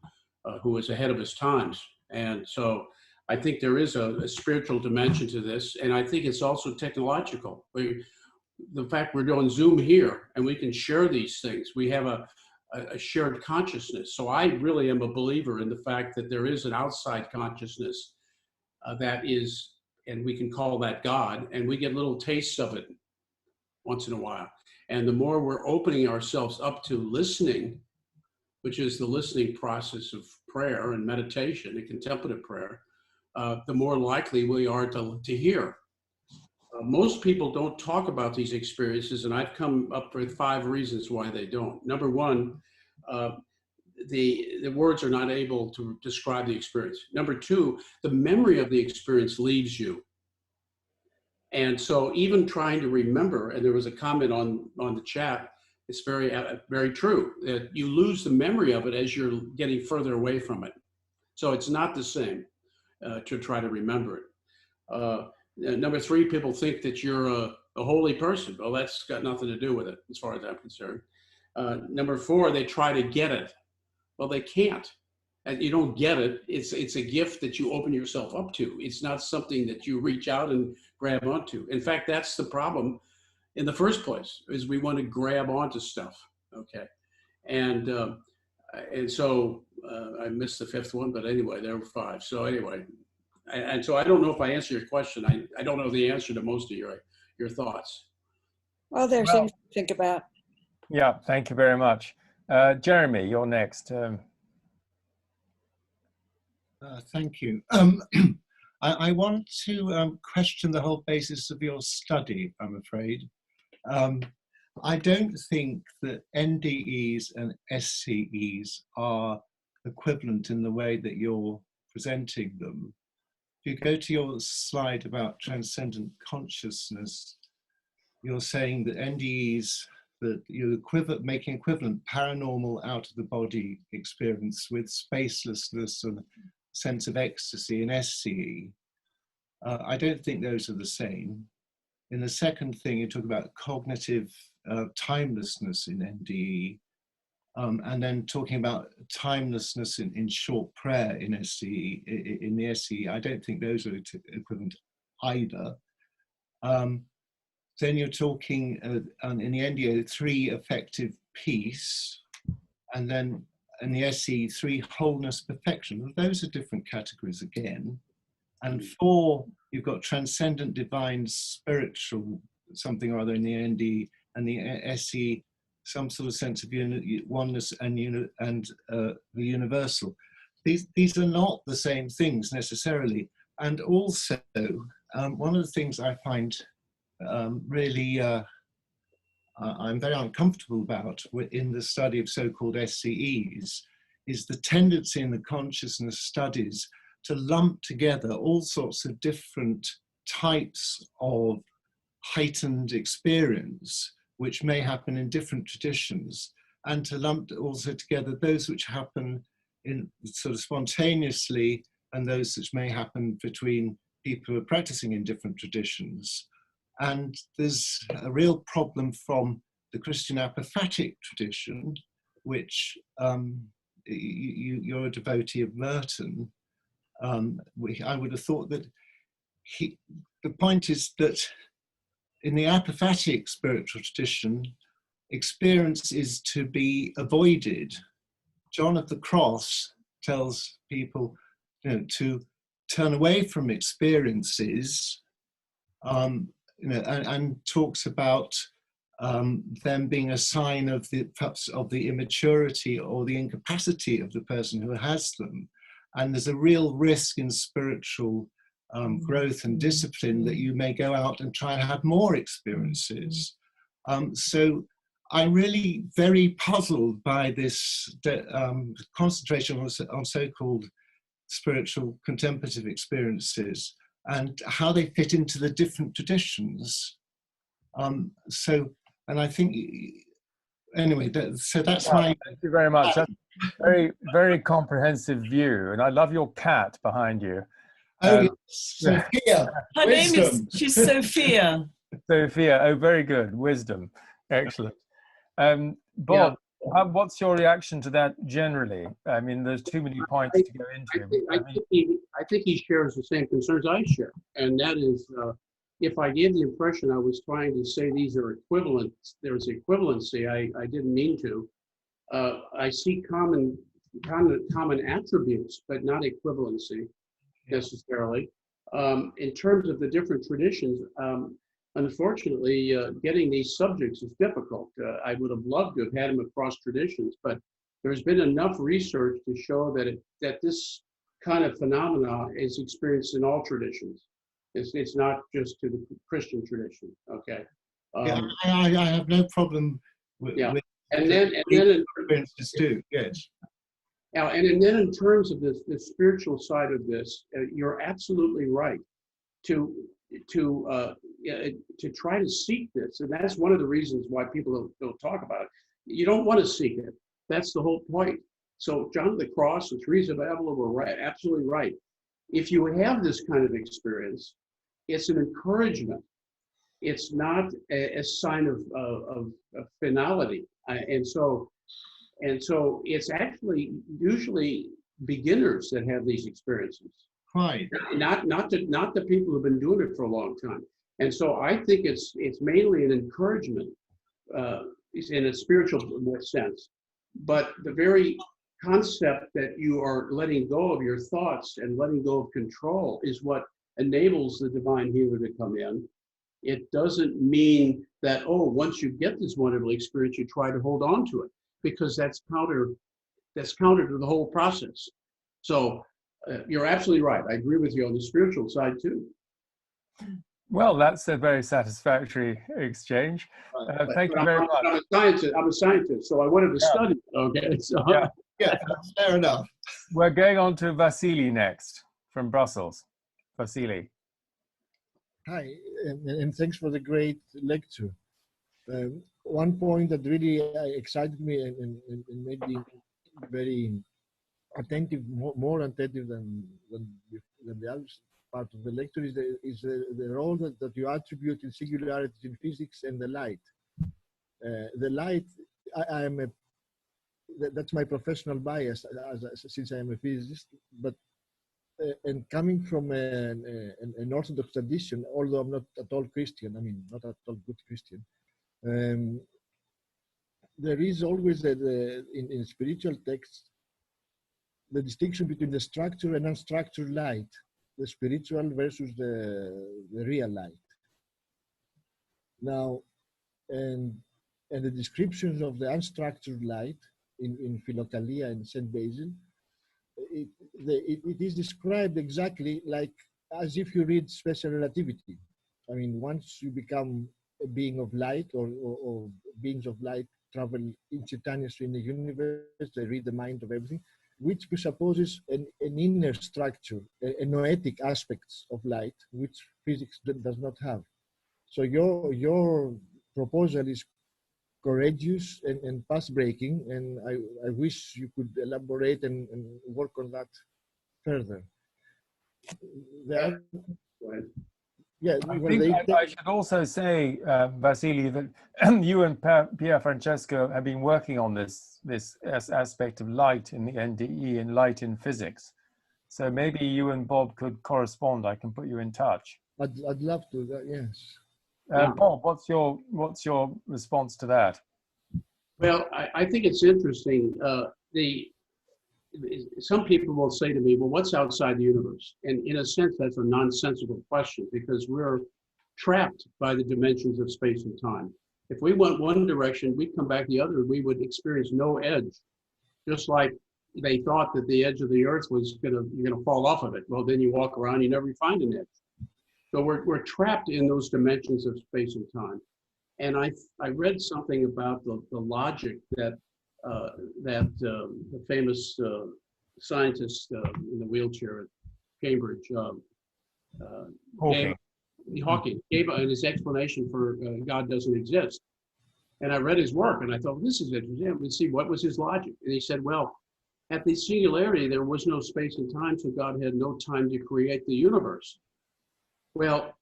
who was ahead of his times. And so I think there is a spiritual dimension to this. And I think it's also technological. The fact we're doing Zoom here and we can share these things, we have a shared consciousness. So I really am a believer in the fact that there is an outside consciousness that is, and we can call that God, and we get little tastes of it once in a while. And the more we're opening ourselves up to listening, which is the listening process of prayer and meditation and contemplative prayer, the more likely we are to hear. Most people don't talk about these experiences, and I've come up with 5 reasons why they don't. Number one, the words are not able to describe the experience. Number 2, the memory of the experience leaves you. And so even trying to remember, and there was a comment on the chat, it's very, very true, that you lose the memory of it as you're getting further away from it. So it's not the same to try to remember it. Number 3, people think that you're a holy person. Well, that's got nothing to do with it, as far as I'm concerned. Number 4, they try to get it. Well, they can't. And you don't get it. It's a gift that you open yourself up to. It's not something that you reach out and grab onto. In fact, that's the problem in the first place, is we want to grab onto stuff. Okay. And so I missed the 5th one, but anyway, there were 5. So anyway, and so I don't know if I answer your question. I don't know the answer to most of your thoughts. Well, there's things to think about. Yeah, thank you very much. Jeremy, you're next. Thank you. I want to question the whole basis of your study, I'm afraid. I don't think that NDEs and SCEs are equivalent in the way that you're presenting them. If you go to your slide about transcendent consciousness, you're saying that NDEs, that you're making equivalent paranormal out-of-the-body experience with spacelessness and sense of ecstasy in SCE. I don't think those are the same. In the second thing, you talk about cognitive timelessness in NDE, and then talking about timelessness in short prayer in SCE. In the SCE, I don't think those are equivalent either. Then you're talking in the NDE 3 effective peace, and then in the SCE 3 wholeness perfection. Those are different categories again. And 4, you've got transcendent, divine, spiritual, something or other in the NDE, and the SCE, some sort of sense of oneness and the universal. These are not the same things necessarily. And also, one of the things I find really I'm very uncomfortable about in the study of so-called SCEs is the tendency in the consciousness studies to lump together all sorts of different types of heightened experience which may happen in different traditions, and to lump also together those which happen in sort of spontaneously and those which may happen between people who are practicing in different traditions. And there's a real problem from the Christian apophatic tradition, which you're a devotee of Merton. I would have thought that the point is that in the apophatic spiritual tradition, experience is to be avoided. John of the Cross tells people, to turn away from experiences, and talks about them being a sign of the immaturity or the incapacity of the person who has them. And there's a real risk in spiritual growth and discipline, that you may go out and try and have more experiences. So I'm really very puzzled by this concentration on so-called spiritual contemplative experiences and how they fit into the different traditions. And I think, anyway, so that's my... Thank you very much. That's a very, very comprehensive view. And I love your cat behind you. Oh, Sophia. Her name is, she's Sophia. Sophia, oh, very good. Wisdom. Excellent. Bob, what's your reaction to that generally? I mean, there's too many points to go into. I think he shares the same concerns I share. And that is, if I gave the impression I was trying to say these are equivalent, there's equivalency, I didn't mean to. I see common attributes, but not equivalency necessarily. In terms of the different traditions, unfortunately, getting these subjects is difficult. I would have loved to have had them across traditions, but there's been enough research to show that this kind of phenomena is experienced in all traditions. It's not just to the Christian tradition. Okay. I have no problem with and then experiences too. Yes. Now, and then in terms of the spiritual side of this, you're absolutely right to try to seek this, and that's one of the reasons why people don't talk about it. You don't want to seek it. That's the whole point. So John of the Cross and Teresa of Avila were right, absolutely right. If you have this kind of experience, it's an encouragement. It's not a sign of finality, and so it's actually usually beginners that have these experiences. Right. Not the people who've been doing it for a long time. And so I think it's mainly an encouragement in a spiritual sense. But the very concept that you are letting go of your thoughts and letting go of control is what enables the divine healer to come in. It doesn't mean that, once you get this wonderful experience, you try to hold on to it, because that's counter to the whole process. So you're absolutely right. I agree with you on the spiritual side too. Well, that's a very satisfactory exchange. Thank you very much. I'm a scientist, so I wanted to study. Okay. So. Yeah, that's fair enough. We're going on to Vasily next from Brussels. Vasily. Hi, and thanks for the great lecture. One point that really excited me and made me very attentive, more attentive than the other part of the lecture is the role that you attribute in singularities in physics and the light. The light, that's my professional bias since I am a physicist, but and coming from an Orthodox tradition, although I'm not at all Christian, I mean, not at all good Christian, there is always in spiritual texts the distinction between the structured and unstructured light, the spiritual versus the real light. Now, and the descriptions of the unstructured light in Philokalia and St. Basil, it is described exactly like as if you read special relativity. I mean, once you become a being of light or beings of light travel instantaneously in the universe, they read the mind of everything, which presupposes an inner structure, a noetic aspects of light, which physics does not have. So your proposal is courageous and path-breaking, and I wish you could elaborate and work on that further. I should also say, Vasily, that you and Pier Francesco have been working on this aspect of light in the NDE and light in physics. So maybe you and Bob could correspond. I can put you in touch. I'd love to. Yes. Bob, what's your response to that? Well, I think it's interesting. Some people will say to me, well, what's outside the universe? And in a sense, that's a nonsensical question, because we're trapped by the dimensions of space and time. If we went one direction, we'd come back the other, we would experience no edge. Just like, they thought that the edge of the earth was you're gonna fall off of it. Well, then you walk around, you never find an edge. So we're trapped in those dimensions of space and time. And I read something about the logic that the famous scientist in the wheelchair at Cambridge, Hawking gave in his explanation for God doesn't exist. And I read his work and I thought, well, this is interesting. Let's see, what was his logic? And he said, well, at the singularity, there was no space and time, so God had no time to create the universe. Well,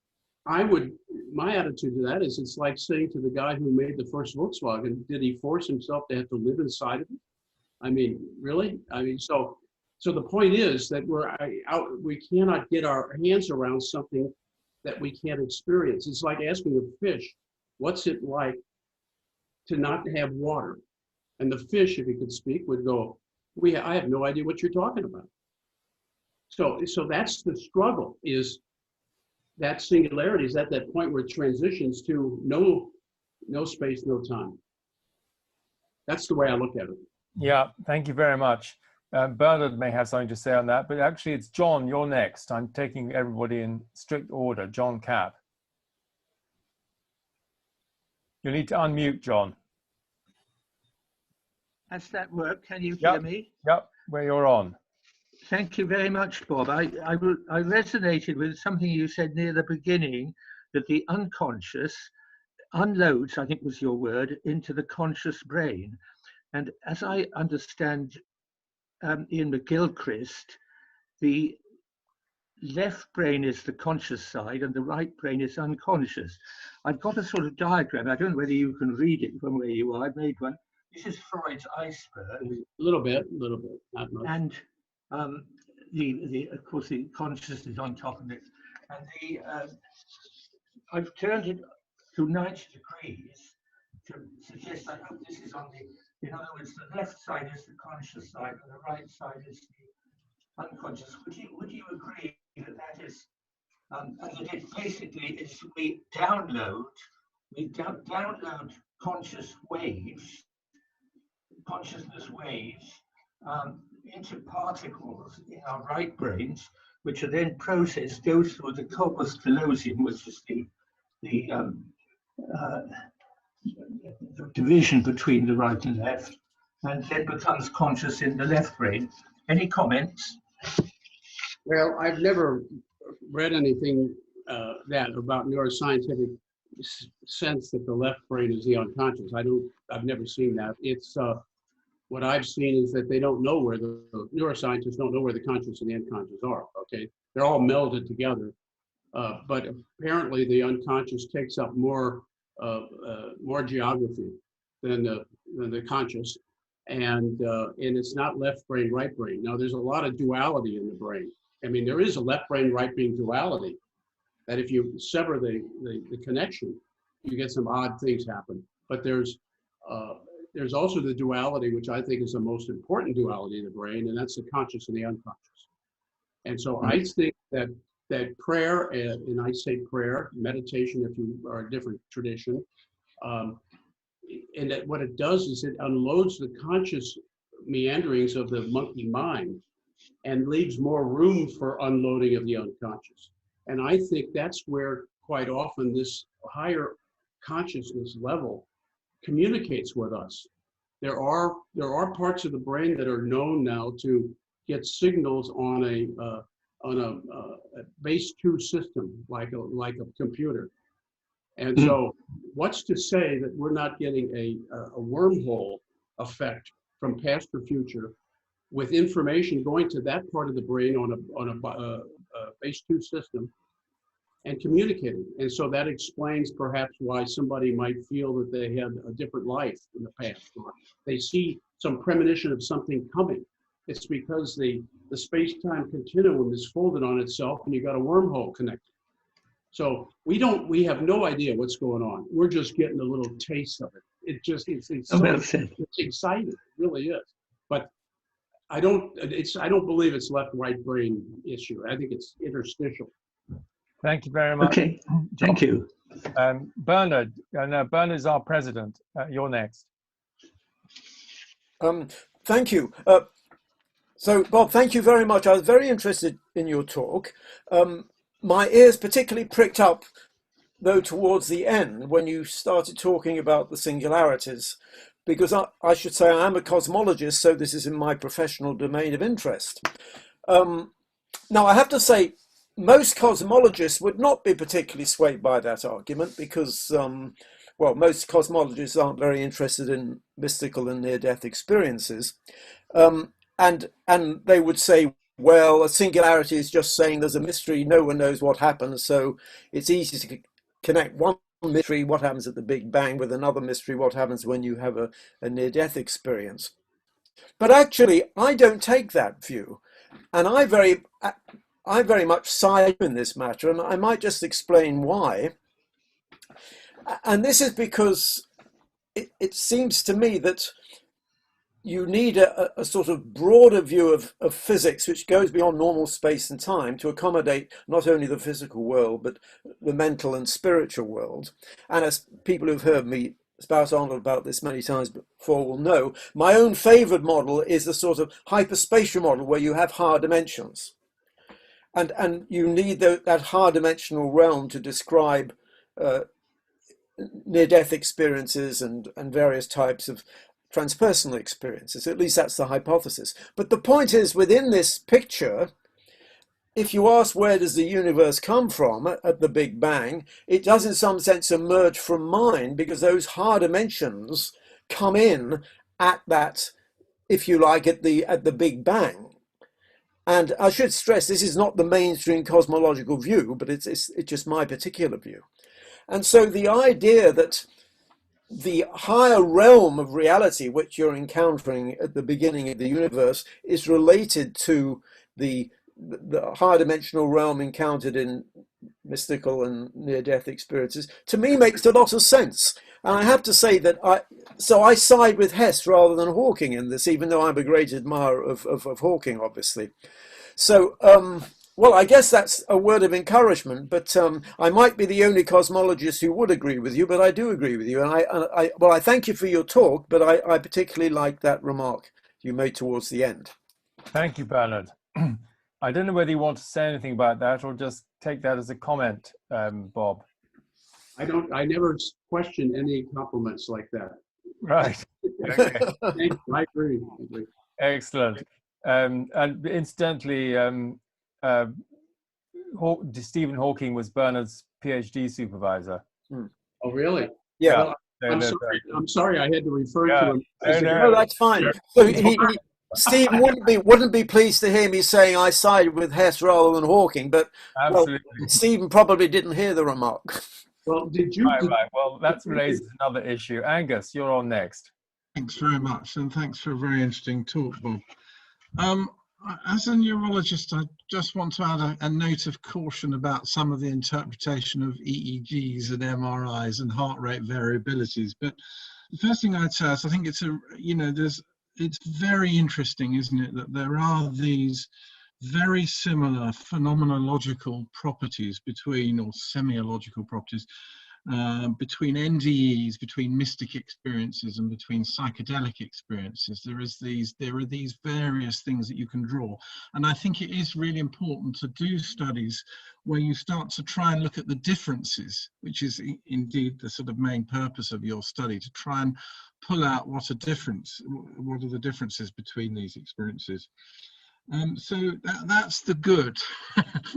my attitude to that is it's like saying to the guy who made the first Volkswagen, did he force himself to have to live inside of it? I mean, really? I mean, so the point is that we cannot get our hands around something that we can't experience. It's like asking a fish, what's it like to not have water? And the fish, if he could speak, would go, I have no idea what you're talking about. So that's the struggle, is that singularity is at that point where it transitions to no space, no time. That's the way I look at it. Yeah, thank you very much. Bernard may have something to say on that, but actually it's John, you're next. I'm taking everybody in strict order. John Capp. You need to unmute, John. Does that work? Can you hear me? Yep, where you're on. Thank you very much, Bob. I resonated with something you said near the beginning, that the unconscious unloads, I think was your word, into the conscious brain. And as I understand Ian McGilchrist, the left brain is the conscious side and the right brain is unconscious. I've got a sort of diagram. I don't know whether you can read it from where you are. I've made one. This is Freud's iceberg. A little bit, not much. And of course, the consciousness is on top of it. And I've turned it to 90 degrees to suggest, I hope this is on in other words, the left side is the conscious side and the right side is the unconscious. Would you agree that that is, that it basically is we download consciousness waves into particles in our right brains, which are then processed, go through the corpus callosum, which is the division between the right and left, and then becomes conscious in the left brain. Any comments? Well, I've never read anything about neuroscientific sense that the left brain is the unconscious. I've never seen that. It's what I've seen is that they don't know where the neuroscientists don't know where the conscious and the unconscious are. Okay, they're all melded together, but apparently the unconscious takes up more geography than the conscious, and it's not left brain, right brain. Now there's a lot of duality in the brain. I mean, there is a left brain, right brain duality, that if you sever the connection, you get some odd things happen. But there's also the duality, which I think is the most important duality in the brain, and that's the conscious and the unconscious. And so I think that prayer, and I say prayer, meditation, if you are a different tradition, and that what it does is it unloads the conscious meanderings of the monkey mind and leaves more room for unloading of the unconscious. And I think that's where quite often this higher consciousness level communicates with us. There are parts of the brain that are known now to get signals on a base 2 system, like a computer. And so what's to say that we're not getting a wormhole effect from past or future with information going to that part of the brain on a base 2 system and communicating. And so that explains perhaps why somebody might feel that they had a different life in the past, or they see some premonition of something coming. It's because the space-time continuum is folded on itself and you got a wormhole connected. So we have no idea what's going on. We're just getting a little taste of it. It's exciting, it really is. But I don't believe it's left-right brain issue. I think it's interstitial. Thank you very much. Okay, thank you. Bernard, Bernard is our president. You're next. Thank you. So, Bob, thank you very much. I was very interested in your talk. My ears particularly pricked up, though, towards the end when you started talking about the singularities, because I should say I am a cosmologist, so this is in my professional domain of interest. Now, I have to say, most cosmologists would not be particularly swayed by that argument because, well, most cosmologists aren't very interested in mystical and near-death experiences. And they would say, well, a singularity is just saying there's a mystery, no one knows what happens, so it's easy to connect one mystery, what happens at the Big Bang, with another mystery, what happens when you have a near-death experience. But actually, I don't take that view, and I very much side in this matter, and I might just explain why. And this is because it seems to me that you need a sort of broader view of physics, which goes beyond normal space and time to accommodate not only the physical world, but the mental and spiritual world. And as people who've heard me spout on about this many times before will know, my own favored model is the sort of hyperspatial model where you have higher dimensions. And you need that higher dimensional realm to describe near-death experiences and various types of transpersonal experiences. At least that's the hypothesis. But the point is, within this picture, if you ask where does the universe come from at the Big Bang, it does in some sense emerge from mind, because those higher dimensions come in at that, if you like, at the Big Bang. And I should stress, this is not the mainstream cosmological view, but it's just my particular view. And so the idea that the higher realm of reality which you're encountering at the beginning of the universe is related to the higher dimensional realm encountered in mystical and near-death experiences, to me makes a lot of sense. And I have to say that I side with Hesse rather than Hawking in this, even though I'm a great admirer of Hawking, obviously. So, well, I guess that's a word of encouragement, but I might be the only cosmologist who would agree with you, but I do agree with you. And I thank you for your talk, but I particularly like that remark you made towards the end. Thank you, Bernard. I don't know whether you want to say anything about that or just take that as a comment, Bob. I never question any compliments like that. Right. Okay. I agree. Excellent. And incidentally, Stephen Hawking was Bernard's PhD supervisor. Oh, really? Yeah. Well, I'm sorry I had to refer to him. No, that's fine. So Steve wouldn't be pleased to hear me saying I sided with Hesse rather than Hawking, but well, Stephen probably didn't hear the remark. Well, did you? Right. Well, that raises another issue. Angus, you're on next. Thanks very much, and thanks for a very interesting talk, Bob. As a neurologist, I just want to add a note of caution about some of the interpretation of EEGs and MRIs and heart rate variabilities. But the first thing I'd say is I think it's it's very interesting, isn't it, that there are these very similar phenomenological properties between, or semiological properties, between NDEs, between mystic experiences, and between psychedelic experiences. There are these various things that you can draw, and I think it is really important to do studies where you start to try and look at the differences, which is indeed the sort of main purpose of your study, to try and pull out what are the differences between these experiences. So that's the good.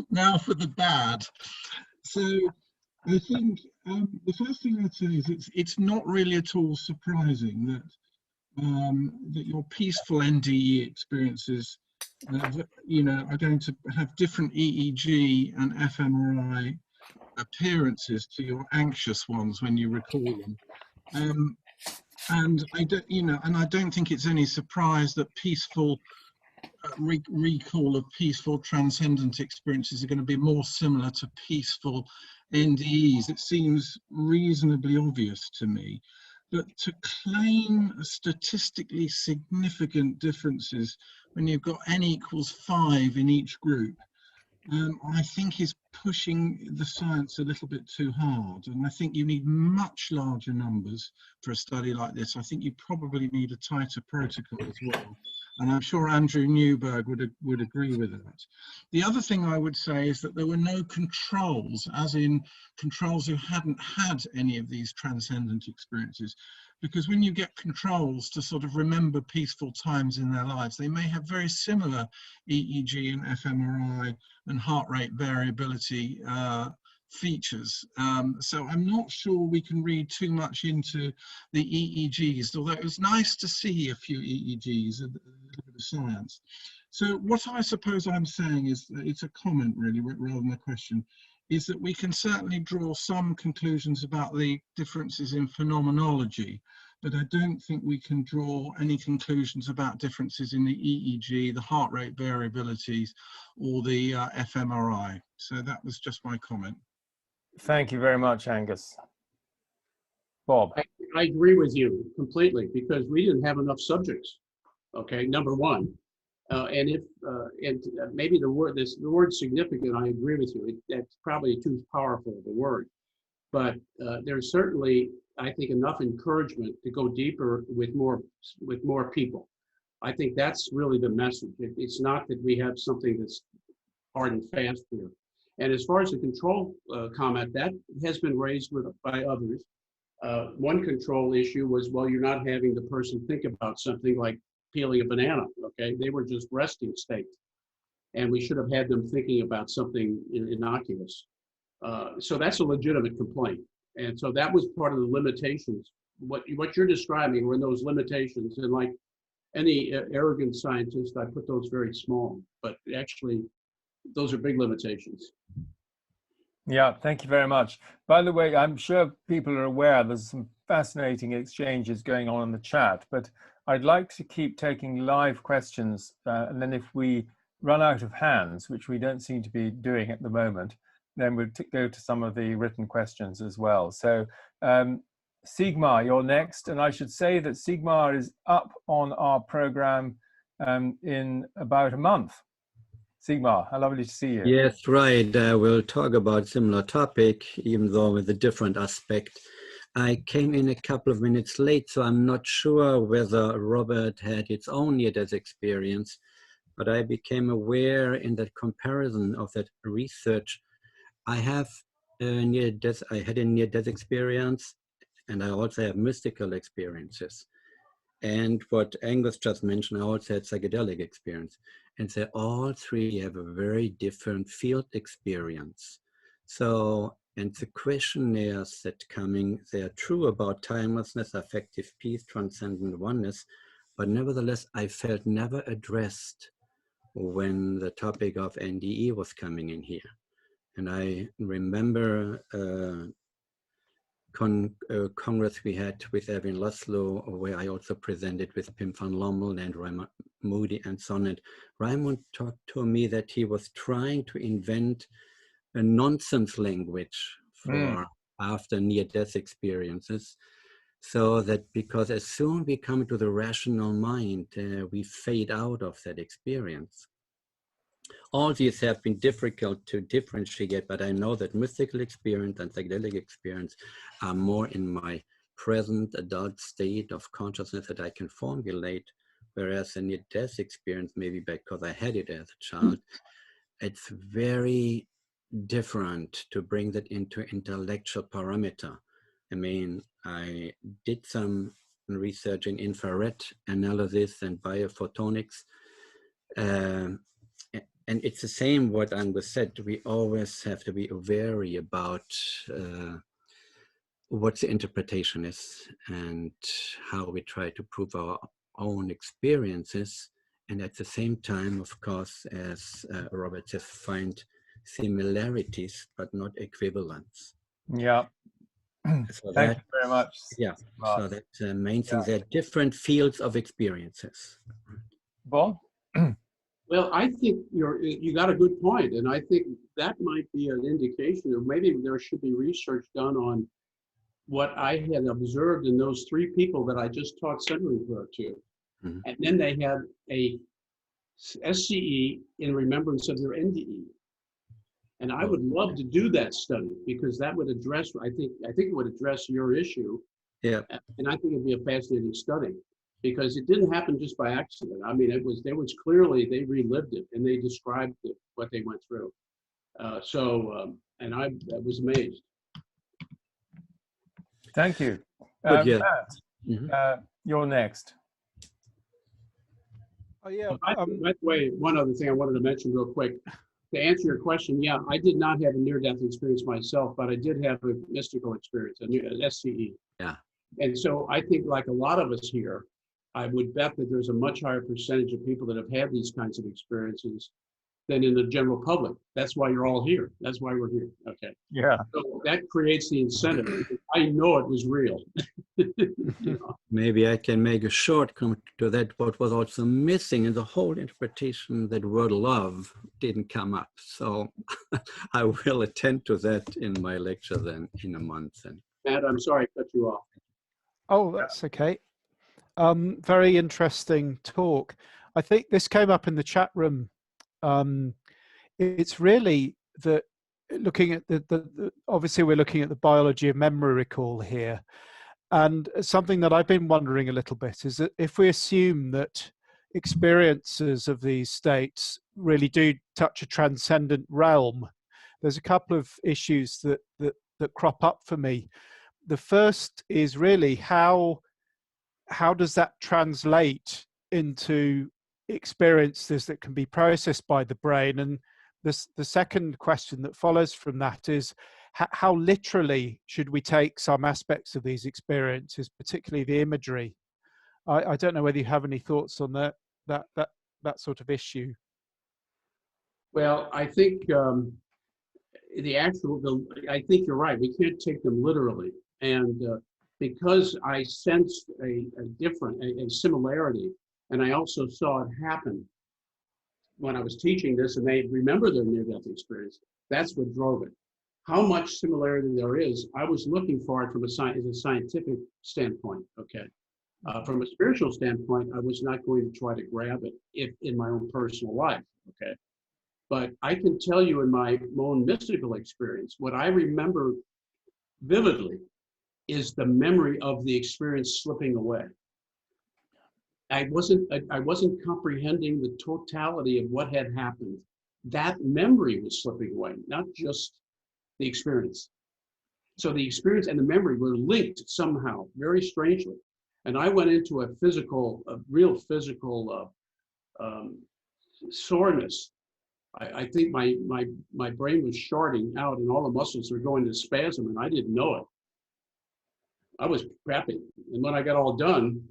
Now for the bad. So I think the first thing I'd say is it's not really at all surprising that your peaceful NDE experiences, are going to have different EEG and fMRI appearances to your anxious ones when you recall them. And I don't think it's any surprise that peaceful recall of peaceful transcendent experiences are going to be more similar to peaceful NDEs. It seems reasonably obvious to me, but to claim statistically significant differences when you've got n equals 5 in each group, I think is pushing the science a little bit too hard. And I think you need much larger numbers for a study like this. I think you probably need a tighter protocol as well. And I'm sure Andrew Newberg would agree with that. The other thing I would say is that there were no controls, as in controls who hadn't had any of these transcendent experiences. Because when you get controls to sort of remember peaceful times in their lives, they may have very similar EEG and fMRI and heart rate variability features. So I'm not sure we can read too much into the EEGs, although it was nice to see a few EEGs, a little bit of science. So what I suppose I'm saying is, it's a comment really rather than a question, is that we can certainly draw some conclusions about the differences in phenomenology, but I don't think we can draw any conclusions about differences in the EEG, the heart rate variabilities, or the fMRI. So that was just my comment. Thank you very much, Angus. Bob. I agree with you completely, because we didn't have enough subjects. Okay, number one. And maybe the word significant, I agree with you. That's probably too powerful of a word, but there's certainly, I think, enough encouragement to go deeper with more people. I think that's really the message. It's not that we have something that's hard and fast here. And as far as the control comment, that has been raised by others. One control issue was, well, you're not having the person think about something like peeling a banana, okay? They were just resting state. And we should have had them thinking about something innocuous. So that's a legitimate complaint. And so that was part of the limitations. What you're describing were those limitations. And like any arrogant scientist, I put those very small, but actually those are big limitations. Yeah, thank you very much. By the way, I'm sure people are aware there's some fascinating exchanges going on in the chat, but I'd like to keep taking live questions, and then if we run out of hands, which we don't seem to be doing at the moment, then we'll go to some of the written questions as well. So Sigmar, you're next, and I should say that Sigmar is up on our program in about a month. Sigmar, how lovely to see you. Yes, right. We'll talk about similar topic, even though with a different aspect. I came in a couple of minutes late, so I'm not sure whether Robert had its own near-death experience, but I became aware in that comparison of that research. I have a near-death, I had a near-death experience, and I also have mystical experiences. And what Angus just mentioned, I also had psychedelic experience. And they all three have a very different field experience. So, and the questionnaires that coming, they are true about timelessness, affective peace, transcendent oneness, but nevertheless, I felt never addressed when the topic of NDE was coming in here. And I remember Congress we had with Erwin Laszlo, where I also presented with Pim van Lommel and Raymond Moody and so on. And Raymond talked to me that he was trying to invent a nonsense language for after near-death experiences, so that because as soon we come to the rational mind, we fade out of that experience. All these have been difficult to differentiate, but I know that mystical experience and psychedelic experience are more in my present adult state of consciousness that I can formulate, whereas a near-death experience, maybe because I had it as a child, it's very different to bring that into intellectual parameter. I mean, I did some research in infrared analysis and biophotonics, and it's the same what Angus said. We always have to be wary about what the interpretation is and how we try to prove our own experiences. And at the same time, of course, as Robert says, find similarities, but not equivalence. Yeah. So Thank you very much. Yeah, so that's the main thing. They're different fields of experiences. Bob? Well, I think you got a good point, and I think that might be an indication of maybe there should be research done on what I had observed in those three people that I just taught centering prayer to. Mm-hmm. And then they had a SCE in remembrance of their NDE. And I would love to do that study, because that would address, I think it would address your issue. Yeah. And I think it'd be a fascinating study. because it didn't happen just by accident. I mean, there was clearly, they relived it and they described it, what they went through. And I was amazed. Thank you. But yeah. Matt, you're next. Oh yeah. By the way, one other thing I wanted to mention real quick. To answer your question, yeah, I did not have a near-death experience myself, but I did have a mystical experience, an SCE. Yeah. And so I think, like a lot of us here, I would bet that there's a much higher percentage of people that have had these kinds of experiences than in the general public. That's why you're all here. That's why we're here. Okay. Yeah. So that creates the incentive. I know it was real. You know? Maybe I can make a short comment to that. What was also missing in the whole interpretation, that word love didn't come up. So I will attend to that in my lecture then in a month. And Matt, I'm sorry I cut you off. Oh, that's okay. Very interesting talk. I think this came up in the chat room. It's really that looking at obviously we're looking at the biology of memory recall here. And something that I've been wondering a little bit is that if we assume that experiences of these states really do touch a transcendent realm, there's a couple of issues that crop up for me. The first is really how does that translate into experiences that can be processed by the brain? And the second question that follows from that is how literally should we take some aspects of these experiences, particularly the imagery? I don't know whether you have any thoughts on that sort of issue. Well, I think I think you're right. We can't take them literally, and because I sensed a similarity, and I also saw it happen when I was teaching this, and they remember their near-death experience. That's what drove it. How much similarity there is, I was looking for it from as a scientific standpoint. Okay, from a spiritual standpoint, I was not going to try to grab it in my own personal life. Okay, but I can tell you in my own mystical experience, what I remember vividly is the memory of the experience slipping away. I wasn't comprehending the totality of what had happened. That memory was slipping away, not just the experience. So the experience and the memory were linked somehow, very strangely. And I went into a real physical soreness. I think my brain was shorting out and all the muscles were going to spasm, and I didn't know it. I was crappy. And when I got all done,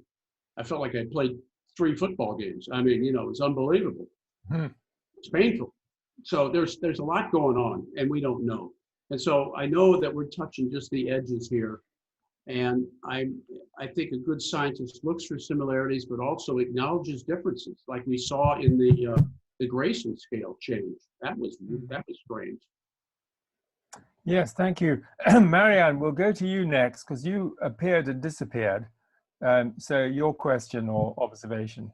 I felt like I played 3 football games. I mean, you know, it was unbelievable. It's painful. So there's a lot going on, and we don't know. And so I know that we're touching just the edges here. And I think a good scientist looks for similarities, but also acknowledges differences, like we saw in the Grayson scale change. That was strange. Yes, thank you. Marianne, we'll go to you next because you appeared and disappeared. So your question or observation.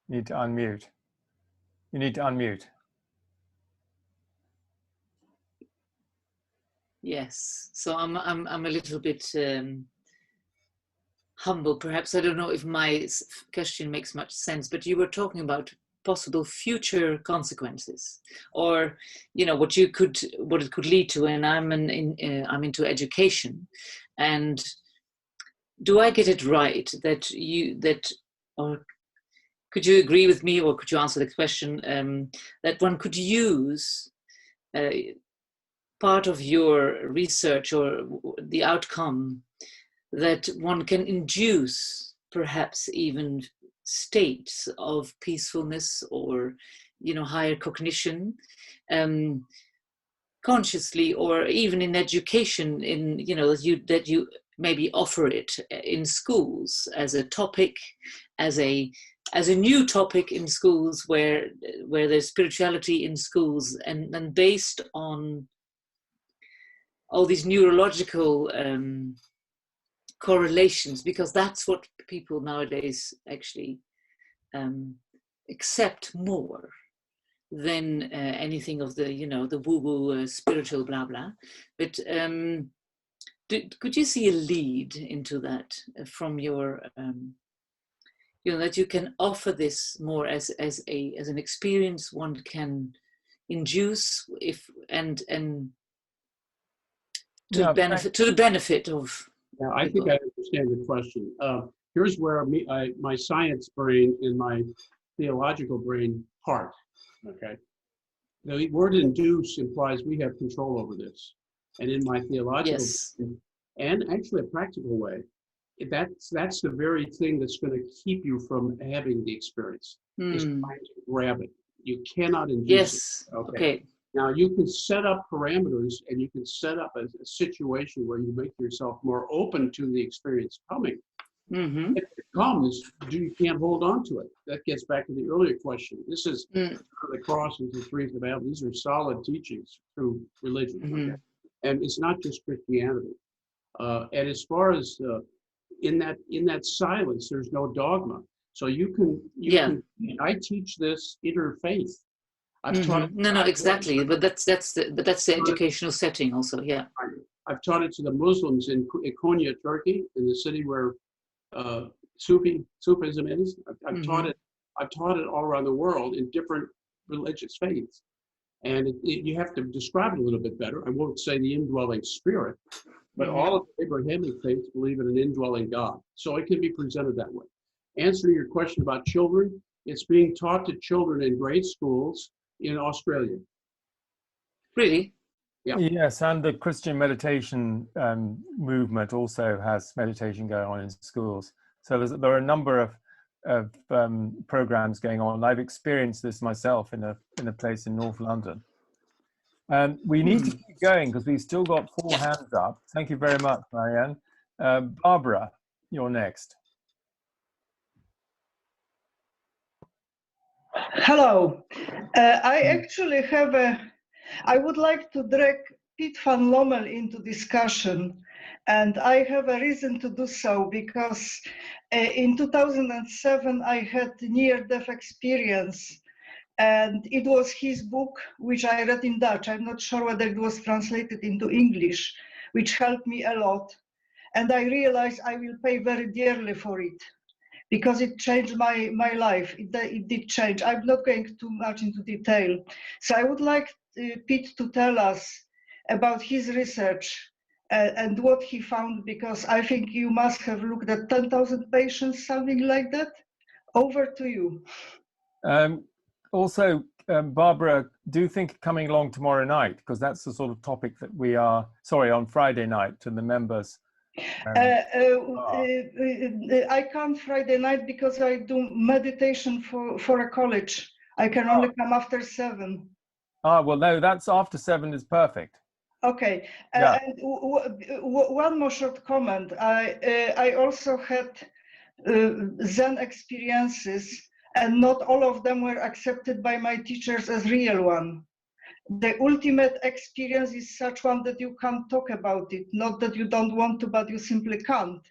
You need to unmute. You need to unmute. Yes, so I'm a little bit humble, perhaps. I don't know if my question makes much sense, but you were talking about possible future consequences, or you know what it could lead to. And I'm into education, and do I get it right that or could you agree with me, or could you answer the question that one could use part of your research or the outcome, that one can induce perhaps even states of peacefulness or, you know, higher cognition consciously, or even in education, in, you know, that you maybe offer it in schools as a topic, as a new topic in schools where there's spirituality in schools, and based on all these neurological correlations, because that's what people nowadays actually accept more than anything of the, you know, the woo-woo spiritual blah blah. But could you see a lead into that from your, you know, that you can offer this more as an experience one can induce and to Yeah, the benefit of. Yeah, I think I understand the question. Here's where my science brain and my theological brain part. Okay, the word induce implies we have control over this, and in my theological brain, and actually a practical way, that's the very thing that's going to keep you from having the experience. Is trying to grab it. You cannot induce it. Okay. Now you can set up parameters, and you can set up a situation where you make yourself more open to the experience coming. If it comes, you can't hold on to it. That gets back to the earlier question. This is the cross and the three of the. These are solid teachings through religion, okay? And it's not just Christianity. And as far as in that silence, there's no dogma. So you can. I teach this interfaith. I've taught it, exactly. But that's the educational setting also. Yeah. I've taught it to the Muslims in Konya, Turkey, in the city where Sufism is. I've taught it all around the world in different religious faiths, and you have to describe it a little bit better. I won't say the indwelling spirit, but all of the Abrahamic faiths believe in an indwelling God, so it can be presented that way. Answering your question about children, it's being taught to children in grade schools in Australia. Really? Yeah. Yes, and the Christian meditation movement also has meditation going on in schools. So there are a number of programs going on. I've experienced this myself in a place in North London. We need to keep going because we've still got 4 hands up. Thank you very much, Marianne. Barbara, you're next. Hello. I actually have I would like to drag Piet van Lommel into discussion, and I have a reason to do so because in 2007 I had near-death experience, and it was his book which I read in Dutch. I'm not sure whether it was translated into English, which helped me a lot, and I realized I will pay very dearly for it, because it changed my life. It did change. I'm not going too much into detail. So I would like Pete to tell us about his research and what he found, because I think you must have looked at 10,000 patients, something like that. Over to you. Also, Barbara, do think coming along tomorrow night, because that's the sort of topic that we are, sorry, on Friday night to the members. I can't Friday night because I do meditation for a college. I can only come after 7. Well, no, that's after 7 is perfect. Okay. Yeah. And one more short comment. I also had Zen experiences, and not all of them were accepted by my teachers as real one. The ultimate experience is such one that you can't talk about it, not that you don't want to, but you simply can't.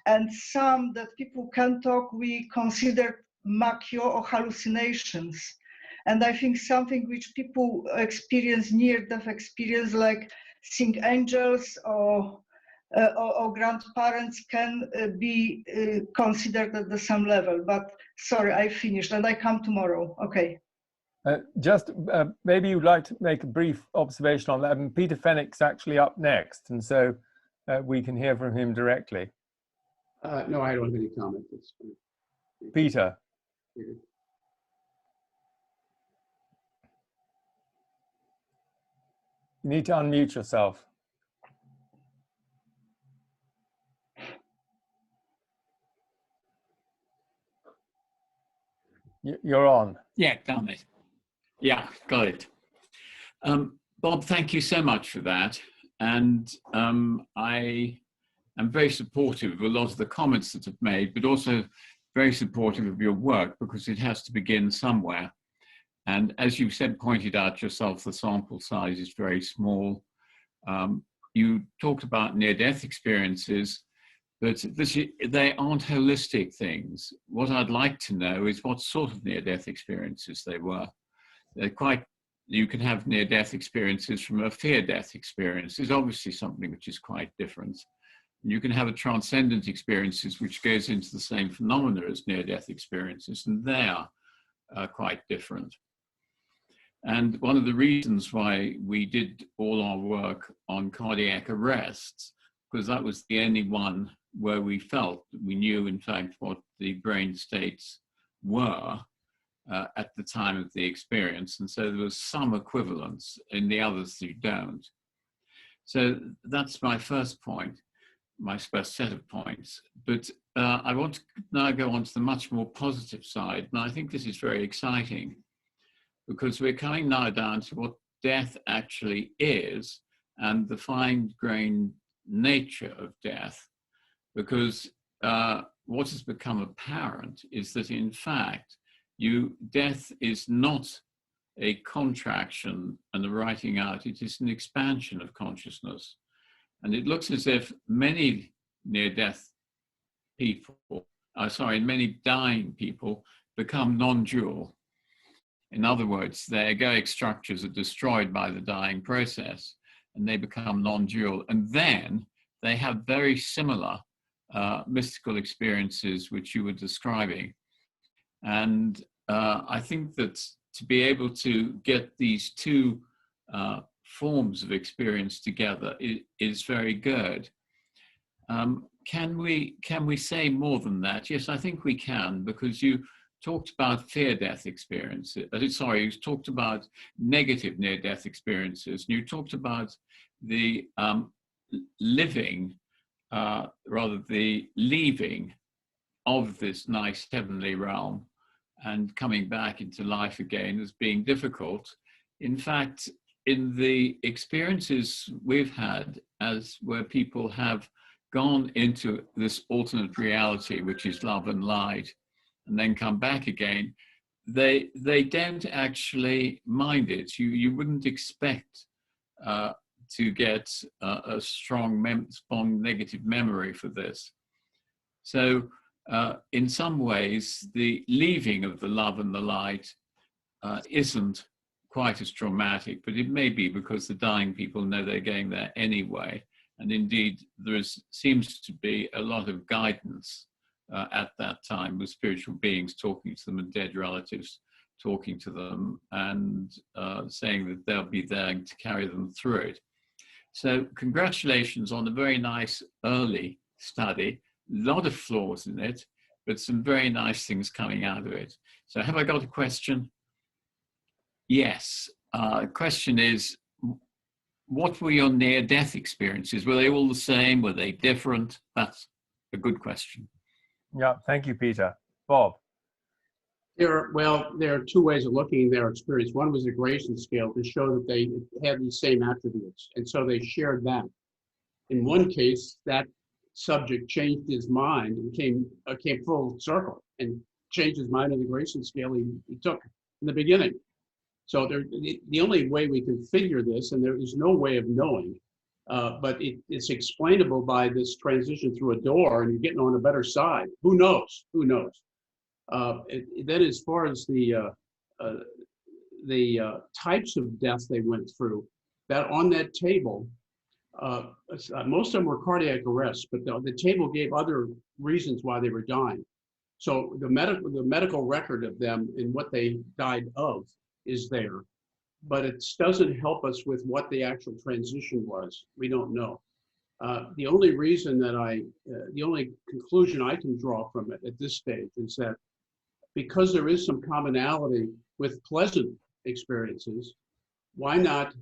And some that people can talk, we consider makyo or hallucinations. And I think something which people experience, near-death experience, like seeing angels or grandparents, can be considered at the same level. But sorry, I finished, and I come tomorrow. Okay. Maybe you'd like to make a brief observation on that. And Peter Fenwick's actually up next, and so we can hear from him directly. No, I don't have any comment. Peter. You need to unmute yourself. You're on. Yeah, done it. Yeah, got it. Bob, thank you so much for that. And I am very supportive of a lot of the comments that have made, but also very supportive of your work, because it has to begin somewhere. And as you said, pointed out yourself, the sample size is very small. You talked about near-death experiences, but they aren't holistic things. What I'd like to know is what sort of near-death experiences they were. They're quite you can have near-death experiences from a fear-death experience. Is obviously something which is quite different. You can have a transcendent experiences which goes into the same phenomena as near-death experiences, and they are quite different. And one of the reasons why we did all our work on cardiac arrests, because that was the only one where we felt that we knew, in fact, what the brain states were at the time of the experience. And so there was some equivalence in the others who don't. So that's my first point, my first set of points. But I want to now go on to the much more positive side. And I think this is very exciting, because we're coming now down to what death actually is and the fine-grained nature of death. Because what has become apparent is that, in fact, death is not a contraction and a writing out, it is an expansion of consciousness. And it looks as if many near-death people, many dying people become non-dual. In other words, their egoic structures are destroyed by the dying process and they become non-dual. And then they have very similar mystical experiences which you were describing. And I think that to be able to get these two forms of experience together is very good. Can we say more than that? Yes, I think we can, because you talked about fear-death experiences. You talked about negative near-death experiences. And you talked about the living, rather the leaving of this nice heavenly realm and coming back into life again as being difficult. In fact, in the experiences we've had where people have gone into this alternate reality, which is love and light, and then come back again, they don't actually mind it. You wouldn't expect to get a strong negative memory for this. So in some ways, the leaving of the love and the light isn't quite as traumatic, but it may be because the dying people know they're going there anyway. And indeed, there seems to be a lot of guidance at that time, with spiritual beings talking to them and dead relatives talking to them and saying that they'll be there to carry them through it. So congratulations on a very nice early study. A lot of flaws in it, but some very nice things coming out of it. So have I got a question? Yes. The question is, what were your near-death experiences? Were they all the same? Were they different? That's a good question. Yeah, thank you, Peter. Bob? There are two ways of looking at their experience. One was the Grayson scale to show that they had these same attributes, and so they shared that. In one case, that subject changed his mind and came full circle and changed his mind on the Grayson scale he took in the beginning. So the only way we can figure this, and there is no way of knowing, but it's explainable by this transition through a door and you're getting on a better side. Who knows? Who knows? Then as far as the types of death they went through, that on that table, most of them were cardiac arrests, but the table gave other reasons why they were dying. So the medical record of them and what they died of is there, but it doesn't help us with what the actual transition was. We don't know. The only reason that the only conclusion I can draw from it at this stage is that because there is some commonality with pleasant experiences, why not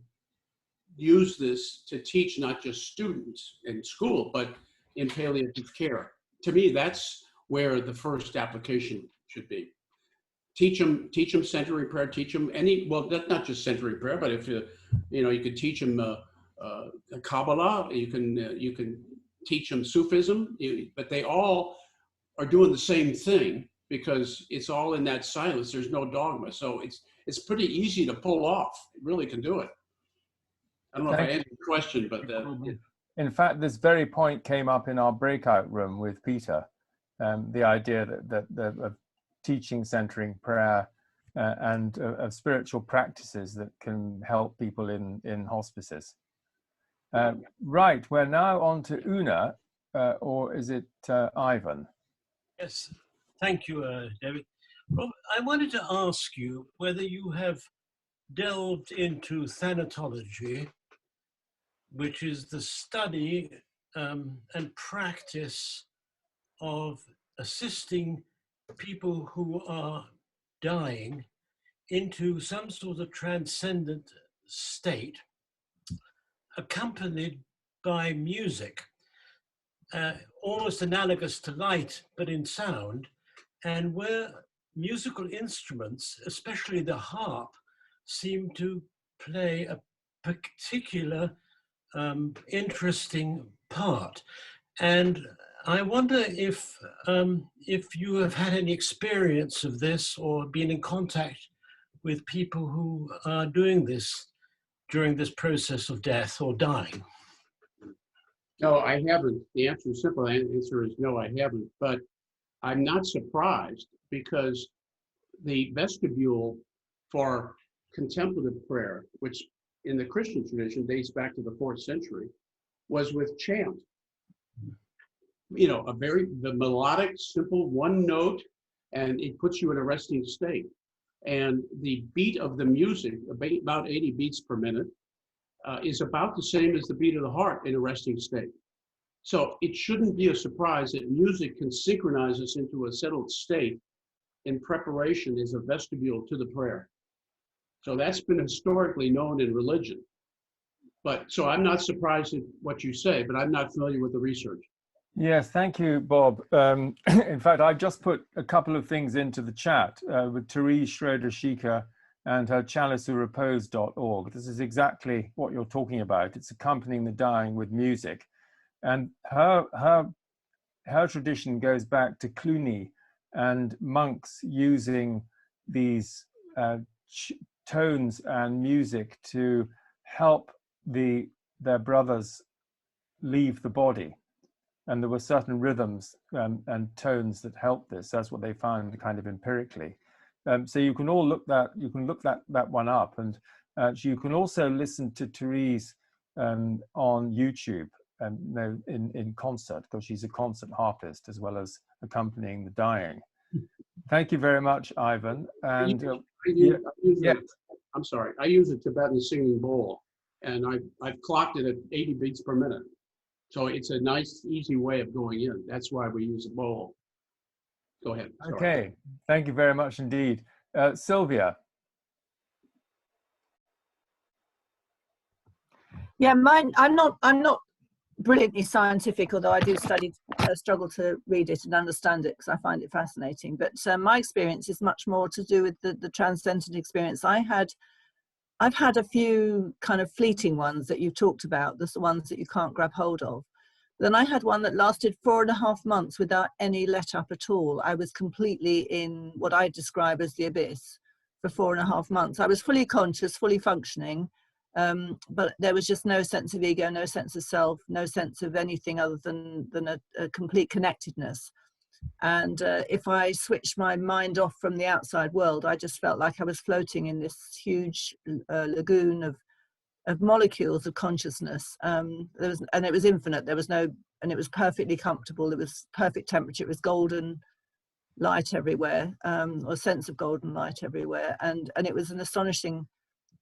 use this to teach not just students in school, but in palliative care? To me, that's where the first application should be. Teach them centering prayer, teach them that's not just centering prayer, but if you could teach them Kabbalah, you can teach them Sufism, but they all are doing the same thing because it's all in that silence. There's no dogma. So it's pretty easy to pull off. It really can do it. I don't know if I answered the question, but in fact, this very point came up in our breakout room with Peter. The idea that of teaching centering prayer and of spiritual practices that can help people in hospices. Right, we're now on to Una, or is it Ivan? Yes, thank you, David. Rob, I wanted to ask you whether you have delved into thanatology, which is the study and practice of assisting people who are dying into some sort of transcendent state, accompanied by music, almost analogous to light, but in sound, and where musical instruments, especially the harp, seem to play a particular interesting part. And I wonder if you have had any experience of this or been in contact with people who are doing this during this process of death or dying. No, I haven't. The answer, simple answer is no, I haven't. But I'm not surprised, because the vestibule for contemplative prayer, which in the Christian tradition dates back to the 4th century, was with chant. You know, the melodic, simple one note, and it puts you in a resting state. And the beat of the music, about 80 beats per minute, is about the same as the beat of the heart in a resting state. So it shouldn't be a surprise that music can synchronize us into a settled state in preparation as a vestibule to the prayer. So that's been historically known in religion. But so I'm not surprised at what you say, but I'm not familiar with the research. Yes, thank you, Bob. In fact, I've just put a couple of things into the chat with Therese Schroeder-Schieker and her chaliceurepose.org. This is exactly what you're talking about. It's accompanying the dying with music. And her tradition goes back to Cluny and monks using these tones and music to help their brothers leave the body. And there were certain rhythms and tones that helped this. That's what they found kind of empirically. So you can all look that one up, and you can also listen to Therese on YouTube, in concert, because she's a concert harpist as well as accompanying the dying. Thank you very much, Ivan. And I'm sorry, I use a Tibetan singing bowl, and I've clocked it at 80 beats per minute. So it's a nice, easy way of going in. That's why we use a bowl. Go ahead. Sorry. Okay, thank you very much indeed. Sylvia. Yeah, I'm not brilliantly scientific, although I do struggle to read it and understand it because I find it fascinating. But my experience is much more to do with the transcendent experience. I've had a few kind of fleeting ones that you've talked about, the ones that you can't grab hold of. Then I had one that lasted 4.5 months without any let up at all. I was completely in what I describe as the abyss for 4.5 months. I was fully conscious, fully functioning, but there was just no sense of ego, no sense of self, no sense of anything other than a complete connectedness. And if I switched my mind off from the outside world, I just felt like I was floating in this huge lagoon of molecules of consciousness. And it was infinite. There was no, and it was perfectly comfortable. It was perfect temperature. It was golden light everywhere, or a sense of golden light everywhere. And it was an astonishing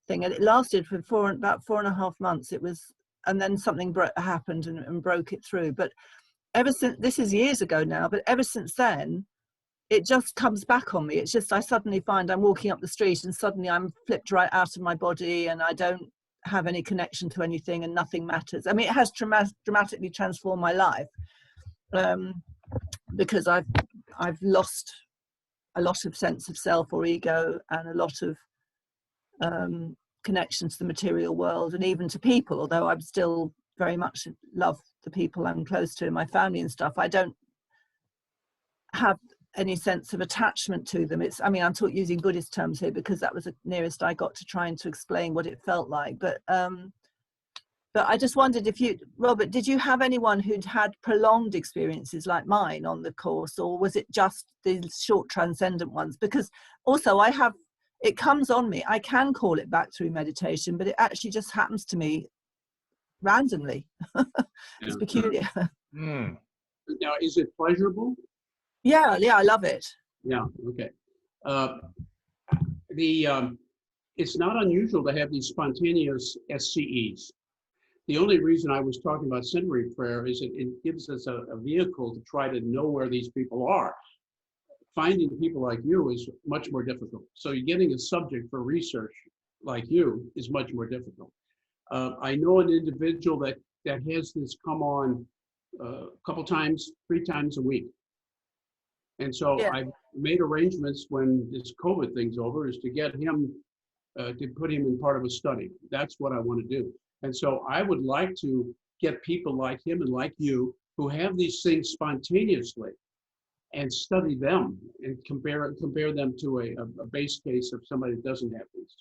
thing. And it lasted for about 4.5 months. It was, and then something happened and broke it through. But ever since, this is years ago now, but ever since then, it just comes back on me. It's just, I suddenly find I'm walking up the street and suddenly I'm flipped right out of my body and I don't have any connection to anything and nothing matters. I mean, it has dramatically transformed my life because I've lost a lot of sense of self or ego and a lot of connection to the material world and even to people, although I'm still very much love the people I'm close to, my family and stuff. I don't have any sense of attachment to them. It's, I mean, I'm using Buddhist terms here because that was the nearest I got to trying to explain what it felt like. But I just wondered if you, Robert, did you have anyone who'd had prolonged experiences like mine on the course, or was it just these short transcendent ones? Because also I have it comes on me. I can call it back through meditation, but it actually just happens to me randomly. It's peculiar. Now, is it pleasurable? Yeah, I love it. Yeah, okay. It's not unusual to have these spontaneous SCEs. The only reason I was talking about centering prayer is it gives us a vehicle to try to know where these people are. Finding people like you is much more difficult. So you're getting a subject for research like you is much more difficult. I know an individual that has this come on a couple times, 3 times a week. And so I made arrangements when this COVID thing's over is to get him, to put him in part of a study. That's what I want to do. And so I would like to get people like him and like you who have these things spontaneously and study them and compare them to a base case of somebody that doesn't have these.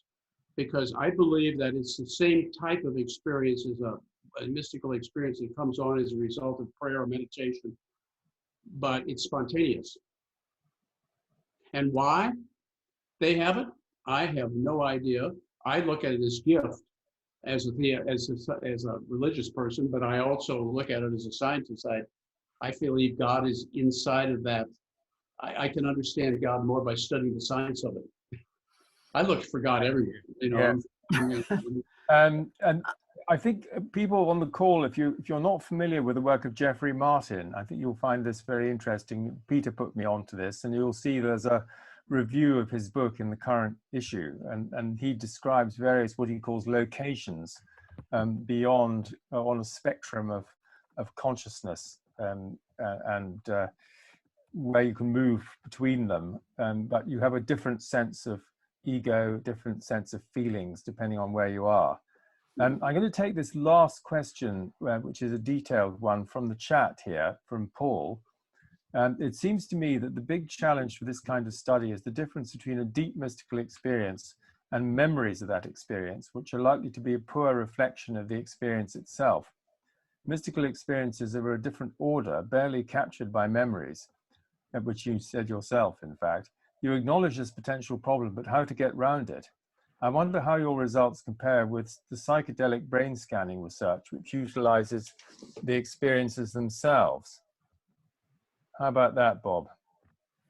Because I believe that it's the same type of experience as a mystical experience that comes on as a result of prayer or meditation, but it's spontaneous. And why they have it, I have no idea. I look at it as gift, as a religious person, but I also look at it as a scientist. I believe God is inside of that. I can understand God more by studying the science of it. I look for God everywhere, you know. Yeah. And I think people on the call, if you're not familiar with the work of Jeffrey Martin, I think you'll find this very interesting. Peter put me onto this, and you'll see there's a review of his book in the current issue, and he describes various what he calls locations beyond on a spectrum of consciousness, and where you can move between them, but you have a different sense of ego, different sense of feelings depending on where you are. I'm going to take this last question, which is a detailed one from the chat here from Paul. It seems to me that the big challenge for this kind of study is the difference between a deep mystical experience and memories of that experience, which are likely to be a poor reflection of the experience itself. Mystical experiences are of a different order, barely captured by memories, which you said yourself, in fact. You acknowledge this potential problem, but how to get round it? I wonder how your results compare with the psychedelic brain scanning research, which utilizes the experiences themselves. How about that, Bob?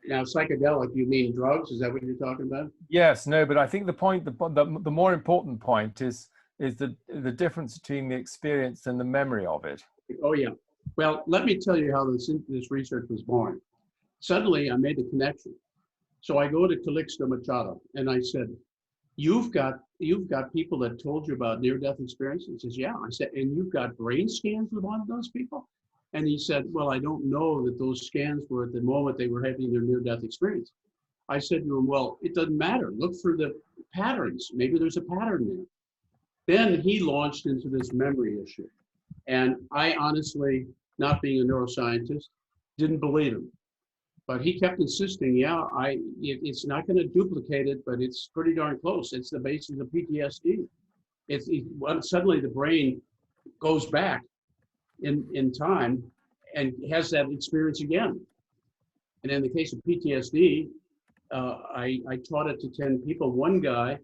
Now, psychedelic, you mean drugs? Is that what you're talking about? Yes, no, but I think the point, the more important point is the difference between the experience and the memory of it. Oh, yeah. Well, let me tell you how this research was born. Suddenly, I made the connection. So I go to Calixto Machado, and I said, You've got people that told you about near-death experiences? He says, yeah. I said, and you've got brain scans with one of those people? And he said, well, I don't know that those scans were at the moment they were having their near-death experience. I said to him, well, it doesn't matter. Look for the patterns. Maybe there's a pattern there. Then he launched into this memory issue. And I honestly, not being a neuroscientist, didn't believe him. But he kept insisting, yeah, it's not going to duplicate it, but it's pretty darn close. It's the basis of PTSD. Suddenly the brain goes back in time and has that experience again. And in the case of PTSD, I taught it to 10 people. One guy,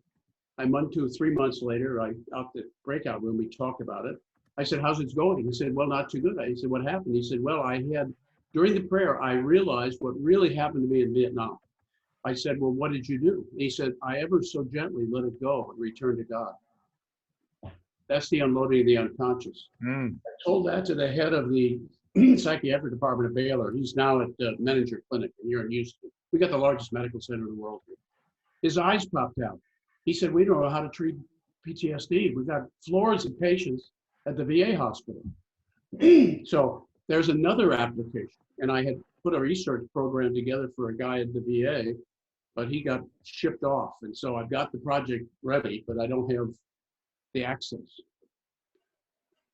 I'm on to 3 months later, out the breakout room, we talked about it. I said, how's it going? He said, well, not too good. I said, what happened? He said, well, during the prayer, I realized what really happened to me in Vietnam. I said, well, what did you do? He said, I ever so gently let it go and return to God. That's the unloading of the unconscious. I told that to the head of the psychiatric department at Baylor. He's now at the Menninger Clinic here in Houston. We got the largest medical center in the world here. His eyes popped out. He said, we don't know how to treat PTSD. We've got floors of patients at the VA hospital. So there's another application. And I had put a research program together for a guy at the VA, but he got shipped off. And so I've got the project ready, but I don't have the access.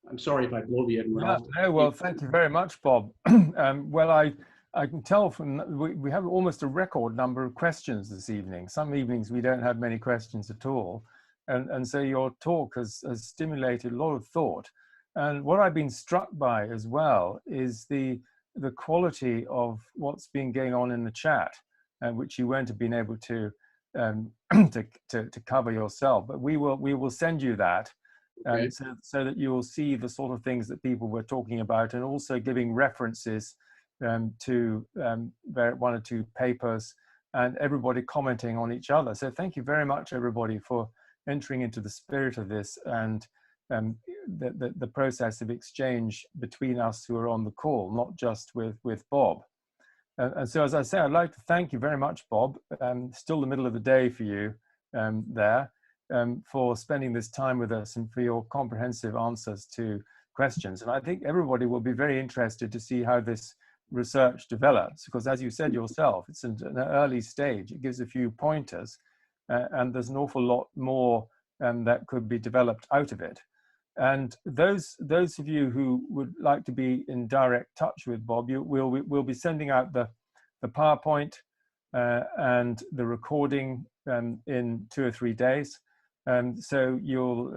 I'm sorry if I blow the end. No, well, thank you very much, Bob. Well, I can tell from, we have almost a record number of questions this evening. Some evenings we don't have many questions at all. And so your talk has stimulated a lot of thought. And what I've been struck by as well is the quality of what's been going on in the chat, which you won't have been able to to cover yourself. But we will send you that, Okay. so that you will see the sort of things that people were talking about, and also giving references to one or two papers, and everybody commenting on each other. So thank you very much, everybody, for entering into the spirit of this, and the process of exchange between us who are on the call, not just with Bob. And so, as I say, I'd like to thank you very much, Bob. Still the middle of the day for you there, for spending this time with us and for your comprehensive answers to questions. And I think everybody will be very interested to see how this research develops, because as you said yourself, it's in an early stage. It gives a few pointers, and there's an awful lot more that could be developed out of it. And those of you who would like to be in direct touch with Bob, we'll be sending out the PowerPoint and the recording in 2 or 3 days. So you'll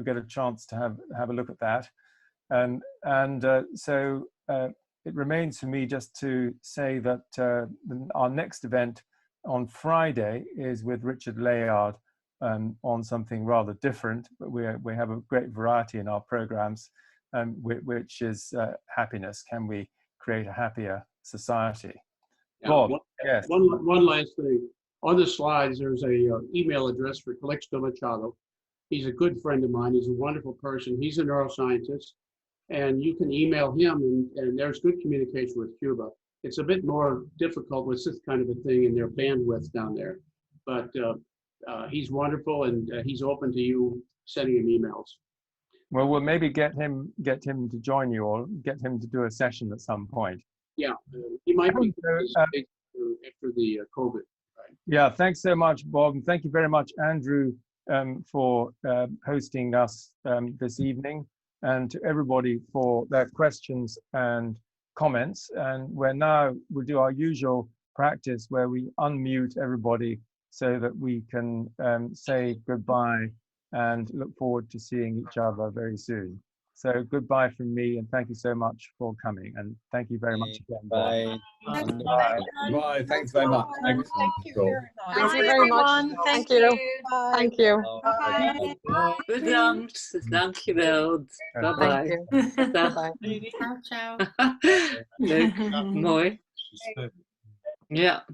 get a chance to have a look at that. So it remains for me just to say that our next event on Friday is with Richard Layard on something rather different, but we have a great variety in our programs, which is happiness. Can we create a happier society? Bob, yes. One last thing. On the slides, there's a email address for Calixto Machado. He's a good friend of mine. He's a wonderful person. He's a neuroscientist, and you can email him, and there's good communication with Cuba. It's a bit more difficult with this kind of a thing and their bandwidth down there, but he's wonderful, and he's open to you sending him emails. Well, we'll maybe get him to join you, or get him to do a session at some point. Yeah, he might be after the COVID. Right? Yeah, thanks so much, Bob, and thank you very much, Andrew, for hosting us this evening, and to everybody for their questions and comments. And we'll do our usual practice where we unmute everybody so that we can say goodbye and look forward to seeing each other very soon. So goodbye from me, and thank you so much for coming. And thank you very much again. Bye. Bye. Bye. Thanks very much. Thank you very much. Thank you. Thank you. Bedankt. Dankjewel. Bye bye. Ciao, ciao. Leuk. Mooi. Ja.